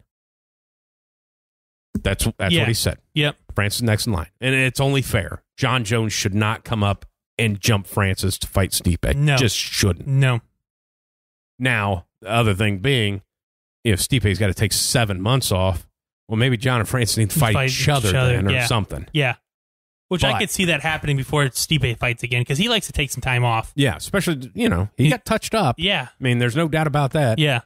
Speaker 1: That's what he said.
Speaker 2: Yep.
Speaker 1: Francis next in line. And it's only fair. John Jones should not come up and jump Francis to fight Stipe.
Speaker 2: No.
Speaker 1: Just shouldn't.
Speaker 2: No.
Speaker 1: Now, the other thing being, if Stipe's got to take 7 months off, well, maybe John and Francis need to fight each other then or something.
Speaker 2: Yeah. Which I could see that happening before Stipe fights again because he likes to take some time off.
Speaker 1: Yeah, especially, he got touched up.
Speaker 2: Yeah.
Speaker 1: I mean, there's no doubt about that.
Speaker 2: Yeah.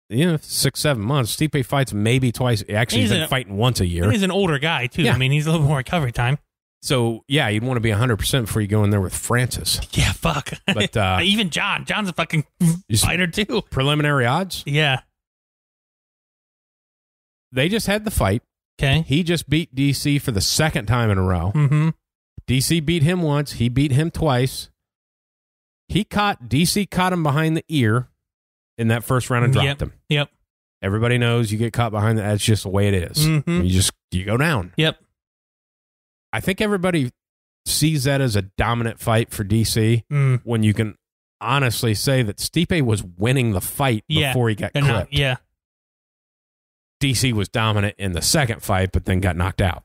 Speaker 1: 6-7 months. Stipe fights maybe twice. Actually, he's been fighting once a year.
Speaker 2: And he's an older guy, too. Yeah. I mean, he's a little more recovery time.
Speaker 1: So, yeah, you'd want to be 100% before you go in there with Francis.
Speaker 2: Yeah, fuck.
Speaker 1: But
Speaker 2: even John's a fucking fighter, too.
Speaker 1: Preliminary odds?
Speaker 2: Yeah.
Speaker 1: They just had the fight.
Speaker 2: Okay.
Speaker 1: He just beat DC for the second time in a row. DC beat him once. He beat him twice. DC caught him behind the ear in that first round and dropped him.
Speaker 2: Yep.
Speaker 1: Everybody knows you get caught behind the, that's just the way it is. You go down.
Speaker 2: Yep.
Speaker 1: I think everybody sees that as a dominant fight for DC when you can honestly say that Stipe was winning the fight before he got clipped.
Speaker 2: Yeah.
Speaker 1: DC was dominant in the second fight, but then got knocked out.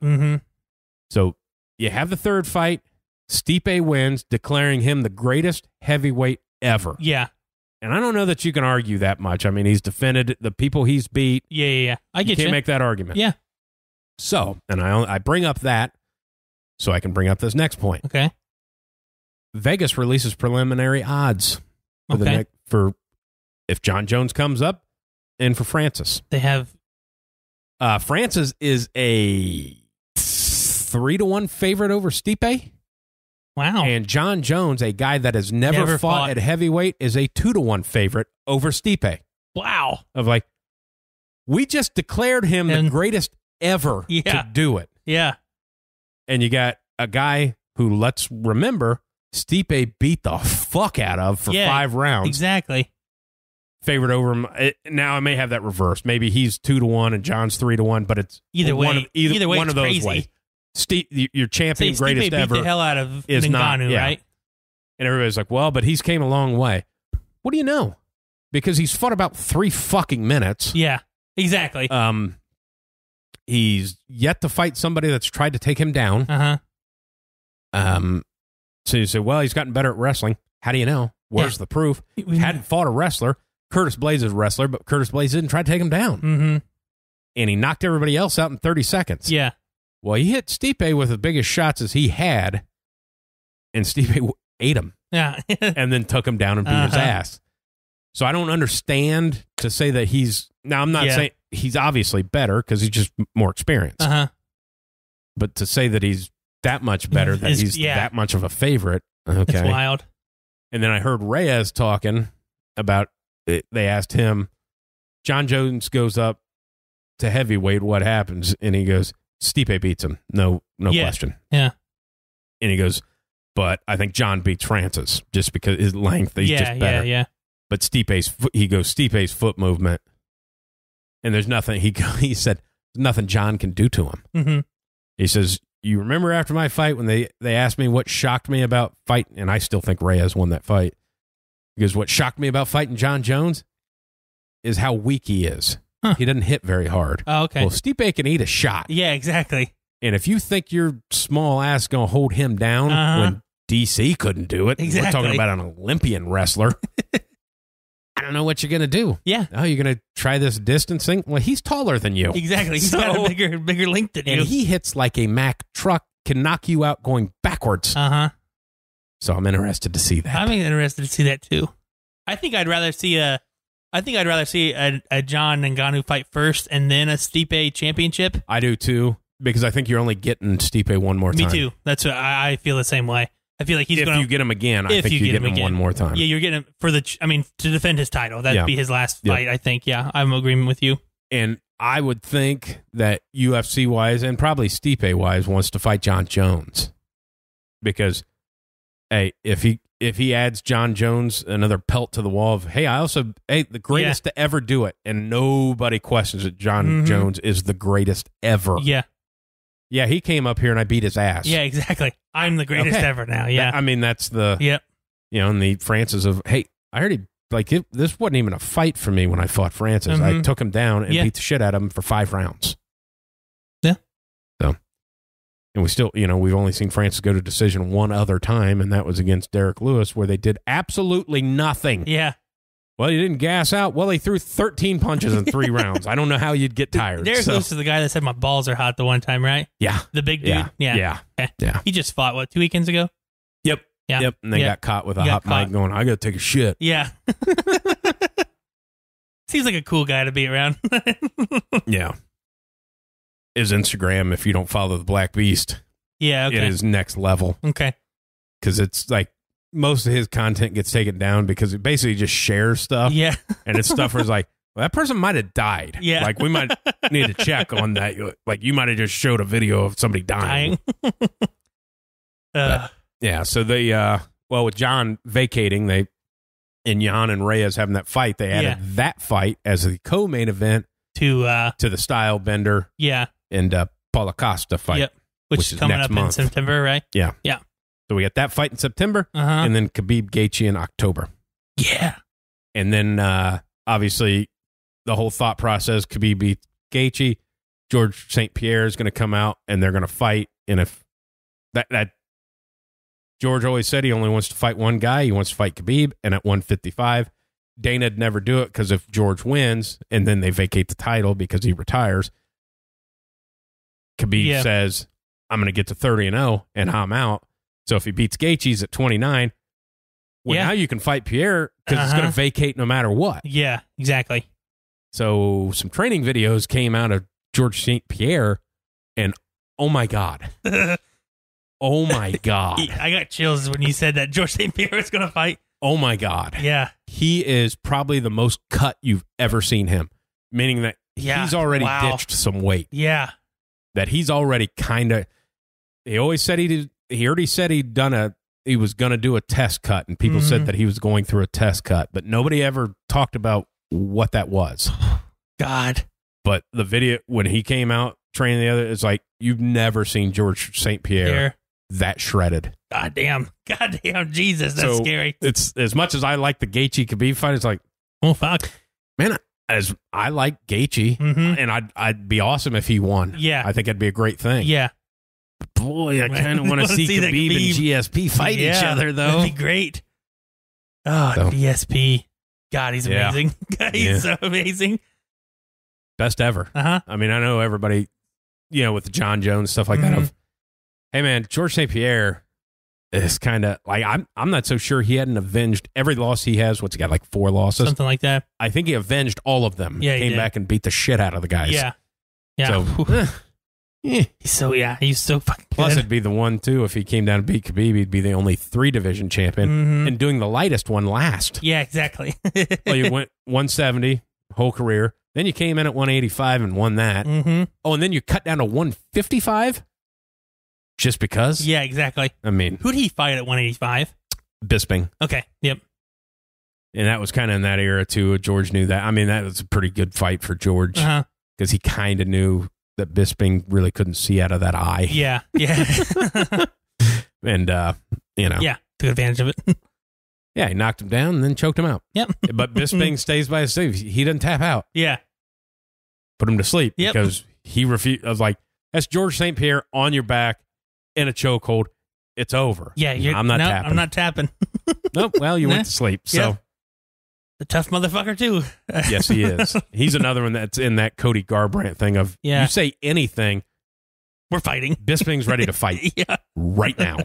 Speaker 1: So you have the third fight. Stipe wins, declaring him the greatest heavyweight ever.
Speaker 2: Yeah.
Speaker 1: And I don't know that you can argue that much. I mean, he's defended the people he's beat.
Speaker 2: Yeah. I get you.
Speaker 1: Can't make that argument.
Speaker 2: Yeah.
Speaker 1: So, and I bring up that so I can bring up this next point.
Speaker 2: Okay.
Speaker 1: Vegas releases preliminary odds for if John Jones comes up and for Francis.
Speaker 2: They have
Speaker 1: Francis is a 3-1 favorite over Stipe.
Speaker 2: Wow.
Speaker 1: And John Jones, a guy that has never fought at heavyweight, is a 2-1 favorite over Stipe.
Speaker 2: Wow.
Speaker 1: Of like, we just declared him the greatest ever to do it.
Speaker 2: Yeah.
Speaker 1: And you got a guy who, let's remember, Stipe beat the fuck out of for 5 rounds.
Speaker 2: Exactly.
Speaker 1: Favorite over him. Now I may have that reversed. Maybe he's 2-1 and John's 3-1, but it's
Speaker 2: either way. Either way,
Speaker 1: one of those
Speaker 2: crazy.
Speaker 1: ways. Your champion, greatest
Speaker 2: Stipe
Speaker 1: ever,
Speaker 2: beat the hell out of
Speaker 1: is
Speaker 2: Ngannou, right?
Speaker 1: And everybody's like, well, but he's came a long way. What do you know? Because he's fought about 3 fucking minutes.
Speaker 2: Yeah, exactly.
Speaker 1: He's yet to fight somebody that's tried to take him down. So you say, well, he's gotten better at wrestling. How do you know? Where's the proof? He hadn't fought a wrestler. Curtis Blades is a wrestler, but Curtis Blades didn't try to take him down.
Speaker 2: Mm-hmm.
Speaker 1: And he knocked everybody else out in 30 seconds.
Speaker 2: Yeah.
Speaker 1: Well, he hit Stipe with the biggest shots as he had, and Stipe ate him.
Speaker 2: Yeah.
Speaker 1: And then took him down and beat his ass. So I don't understand to say that he's... Now, I'm not saying he's obviously better because he's just more experienced. But to say that he's that much better, that he's that much of a favorite, okay.
Speaker 2: It's wild.
Speaker 1: And then I heard Reyes talking about it. They asked him, John Jones goes up to heavyweight, what happens? And he goes, Stipe beats him. No question.
Speaker 2: Yeah.
Speaker 1: And he goes, but I think John beats Francis just because his length, he's just better.
Speaker 2: Yeah.
Speaker 1: But Stipe's foot movement, and there's nothing, he said, nothing John can do to him.
Speaker 2: Mm-hmm.
Speaker 1: He says, you remember after my fight when they asked me what shocked me about fighting, and I still think Reyes won that fight, because what shocked me about fighting John Jones is how weak he is. Huh. He doesn't hit very hard.
Speaker 2: Oh, okay.
Speaker 1: Well, Stipe can eat a shot.
Speaker 2: Yeah, exactly.
Speaker 1: And if you think your small ass going to hold him down when DC couldn't do it, we're talking about an Olympian wrestler. I don't know what you're going to do.
Speaker 2: Yeah.
Speaker 1: Oh, you're going to try this distancing? Well, he's taller than you.
Speaker 2: Exactly. He's got a bigger length than you.
Speaker 1: And he hits like a Mack truck, can knock you out going backwards. So I'm interested to see that.
Speaker 2: I'm interested to see that too. I think I'd rather see a John Ngannou fight first and then a Stipe championship.
Speaker 1: I do too, because I think you're only getting Stipe one more time.
Speaker 2: Me too. That's what I feel the same way. I feel like he's going to...
Speaker 1: If you get him again, I think you get him one more time.
Speaker 2: Yeah, you're getting him to defend his title. That'd be his last fight, I think. Yeah, I'm in agreement with you.
Speaker 1: And I would think that UFC-wise and probably Stipe-wise wants to fight John Jones. Because, hey, if he adds John Jones another pelt to the wall of, the greatest to ever do it, and nobody questions that John Jones is the greatest ever.
Speaker 2: Yeah.
Speaker 1: Yeah, he came up here and I beat his ass.
Speaker 2: Yeah, exactly. I'm the greatest ever now. Yeah.
Speaker 1: That's the, and the Francis of, hey, I heard this wasn't even a fight for me when I fought Francis. I took him down and beat the shit out of him for 5 rounds.
Speaker 2: Yeah.
Speaker 1: So, and we still, we've only seen Francis go to decision one other time, and that was against Derek Lewis, where they did absolutely nothing.
Speaker 2: Yeah.
Speaker 1: Well, he didn't gas out. Well, he threw 13 punches in 3 rounds. I don't know how you'd get tired.
Speaker 2: Derek Lewis is the guy that said my balls are hot the one time, right?
Speaker 1: Yeah.
Speaker 2: The big dude?
Speaker 1: Yeah.
Speaker 2: He just fought, 2 weekends ago?
Speaker 1: Yep.
Speaker 2: Yeah.
Speaker 1: Yep. And they got caught with a hot mic going, I got to take a shit.
Speaker 2: Yeah. Seems like a cool guy to be around.
Speaker 1: Yeah. His Instagram, if you don't follow the Black Beast, it is next level.
Speaker 2: Okay.
Speaker 1: Because it's like, most of his content gets taken down because it basically just shares stuff.
Speaker 2: Yeah.
Speaker 1: And it's stuff where it's like, well, that person might have died.
Speaker 2: Yeah.
Speaker 1: Like, we might need to check on that. Like, you might have just showed a video of somebody dying. Yeah. So they, with John vacating, and Jan and Reyes having that fight, they added that fight as the co-main event to the Style Bender.
Speaker 2: Yeah.
Speaker 1: And Paulo Costa fight.
Speaker 2: Yep. Which is coming up in September, right?
Speaker 1: Yeah.
Speaker 2: Yeah.
Speaker 1: So we got that fight in September, and then Khabib Gaethje in October.
Speaker 2: Yeah.
Speaker 1: And then, obviously, the whole thought process, Khabib beats Gaethje, George St. Pierre is going to come out, and they're going to fight. And if that George always said he only wants to fight one guy. He wants to fight Khabib, and at 155, Dana'd never do it because if George wins and then they vacate the title because he retires, Khabib says, I'm going to get to 30-0 and I'm out. So if he beats Gaethje's at 29, now you can fight Pierre because it's going to vacate no matter what.
Speaker 2: Yeah, exactly.
Speaker 1: So some training videos came out of George St. Pierre, and oh my God. Oh my God.
Speaker 2: I got chills when you said that George St. Pierre is going to fight.
Speaker 1: Oh my God.
Speaker 2: Yeah.
Speaker 1: He is probably the most cut you've ever seen him, meaning that he's already ditched some weight.
Speaker 2: Yeah.
Speaker 1: That he's already kind of, he always said he already said he was going to do a test cut, and people said that he was going through a test cut, but nobody ever talked about what that was.
Speaker 2: God.
Speaker 1: But the video, when he came out training the other, it's like, you've never seen George St. Pierre that shredded.
Speaker 2: God damn, Jesus, that's scary.
Speaker 1: It's as much as I like the Gaethje Khabib fight. It's like,
Speaker 2: oh fuck,
Speaker 1: man. As I like Gaethje, and I'd be awesome if he won.
Speaker 2: Yeah,
Speaker 1: I think it'd be a great thing.
Speaker 2: Yeah,
Speaker 1: but boy, I kind of want to see Khabib and GSP fight each other, though.
Speaker 2: That'd be great. Oh, so. GSP, God, he's amazing. God, he's so amazing.
Speaker 1: Best ever. I mean, I know everybody, with the John Jones stuff like that. Hey man, George St. Pierre is kind of like, I'm not so sure he hadn't avenged every loss he has. What's he got, like 4 losses?
Speaker 2: Something like that.
Speaker 1: I think he avenged all of them.
Speaker 2: Yeah,
Speaker 1: came back and beat the shit out of the guys.
Speaker 2: Yeah.
Speaker 1: So,
Speaker 2: he's so fucking
Speaker 1: plus
Speaker 2: good.
Speaker 1: it'd be the one too, if he came down to beat Khabib, he'd be the only 3 division champion and doing the lightest one last.
Speaker 2: Yeah, exactly.
Speaker 1: Well, you went 170 whole career. Then you came in at 185 and won that. Oh, and then you cut down to 155? Just because?
Speaker 2: Yeah, exactly.
Speaker 1: I mean,
Speaker 2: who'd he fight at 185?
Speaker 1: Bisping.
Speaker 2: Okay, yep.
Speaker 1: And that was kind of in that era, too. George knew that. I mean, that was a pretty good fight for George because he kind of knew that Bisping really couldn't see out of that eye.
Speaker 2: Yeah.
Speaker 1: And,
Speaker 2: Yeah, took advantage of it.
Speaker 1: Yeah, he knocked him down and then choked him out.
Speaker 2: Yep.
Speaker 1: But Bisping stays by his side. He doesn't tap out.
Speaker 2: Yeah.
Speaker 1: Put him to sleep because he refused. I was like, that's George St. Pierre on your back in a chokehold. It's over.
Speaker 2: Yeah,
Speaker 1: I'm not tapping.
Speaker 2: I'm not tapping.
Speaker 1: Nope. Well, you went to sleep. So
Speaker 2: the tough motherfucker too.
Speaker 1: Yes, he is. He's another one that's in that Cody Garbrandt thing of you say anything,
Speaker 2: we're fighting.
Speaker 1: Bisping's ready to fight. Right now.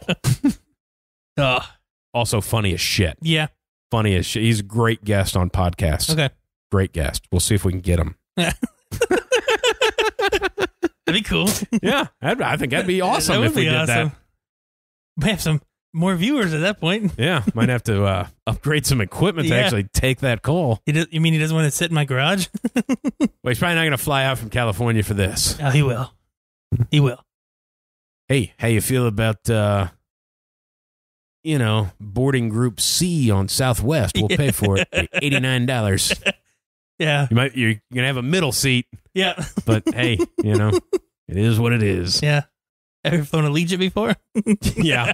Speaker 1: Also funny as shit.
Speaker 2: Yeah.
Speaker 1: Funny as shit. He's a great guest on podcasts.
Speaker 2: Okay.
Speaker 1: Great guest. We'll see if we can get him.
Speaker 2: That'd be cool.
Speaker 1: Yeah, I think that'd be awesome if we did that.
Speaker 2: We have some more viewers at that point.
Speaker 1: Yeah, might have to upgrade some equipment to actually take that call.
Speaker 2: You mean he doesn't want to sit in my garage?
Speaker 1: Well, he's probably not going to fly out from California for this.
Speaker 2: Oh, he will. He will.
Speaker 1: Hey, how you feel about, boarding group C on Southwest? We'll pay for it. $89.
Speaker 2: Yeah.
Speaker 1: You're going to have a middle seat.
Speaker 2: Yeah.
Speaker 1: But hey, it is what it is.
Speaker 2: Yeah. Ever flown Allegiant before?
Speaker 1: Yeah.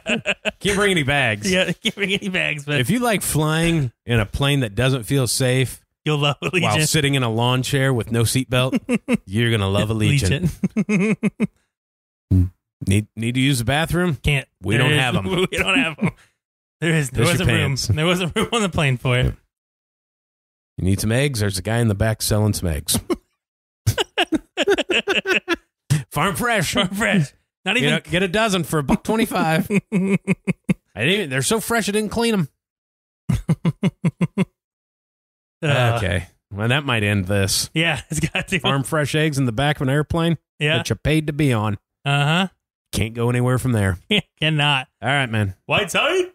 Speaker 1: Can't bring any bags.
Speaker 2: Yeah, can't bring any bags. But
Speaker 1: if you like flying in a plane that doesn't feel safe,
Speaker 2: you'll love Allegiant.
Speaker 1: While sitting in a lawn chair with no seatbelt, you're going to love Allegiant. Need to use the bathroom?
Speaker 2: Can't.
Speaker 1: We don't have them.
Speaker 2: We don't have them. There wasn't room. There wasn't room on the plane for it.
Speaker 1: You need some eggs? There's a guy in the back selling some eggs. Farm fresh.
Speaker 2: Farm fresh. Not even
Speaker 1: get a dozen for $1.25. They're so fresh I didn't clean them. Okay. Well, that might end this.
Speaker 2: Yeah, it's got to.
Speaker 1: Farm fresh eggs in the back of an airplane that you paid to be on.
Speaker 2: Uh-huh.
Speaker 1: Can't go anywhere from there.
Speaker 2: Cannot.
Speaker 1: All right, man.
Speaker 2: Whiteside?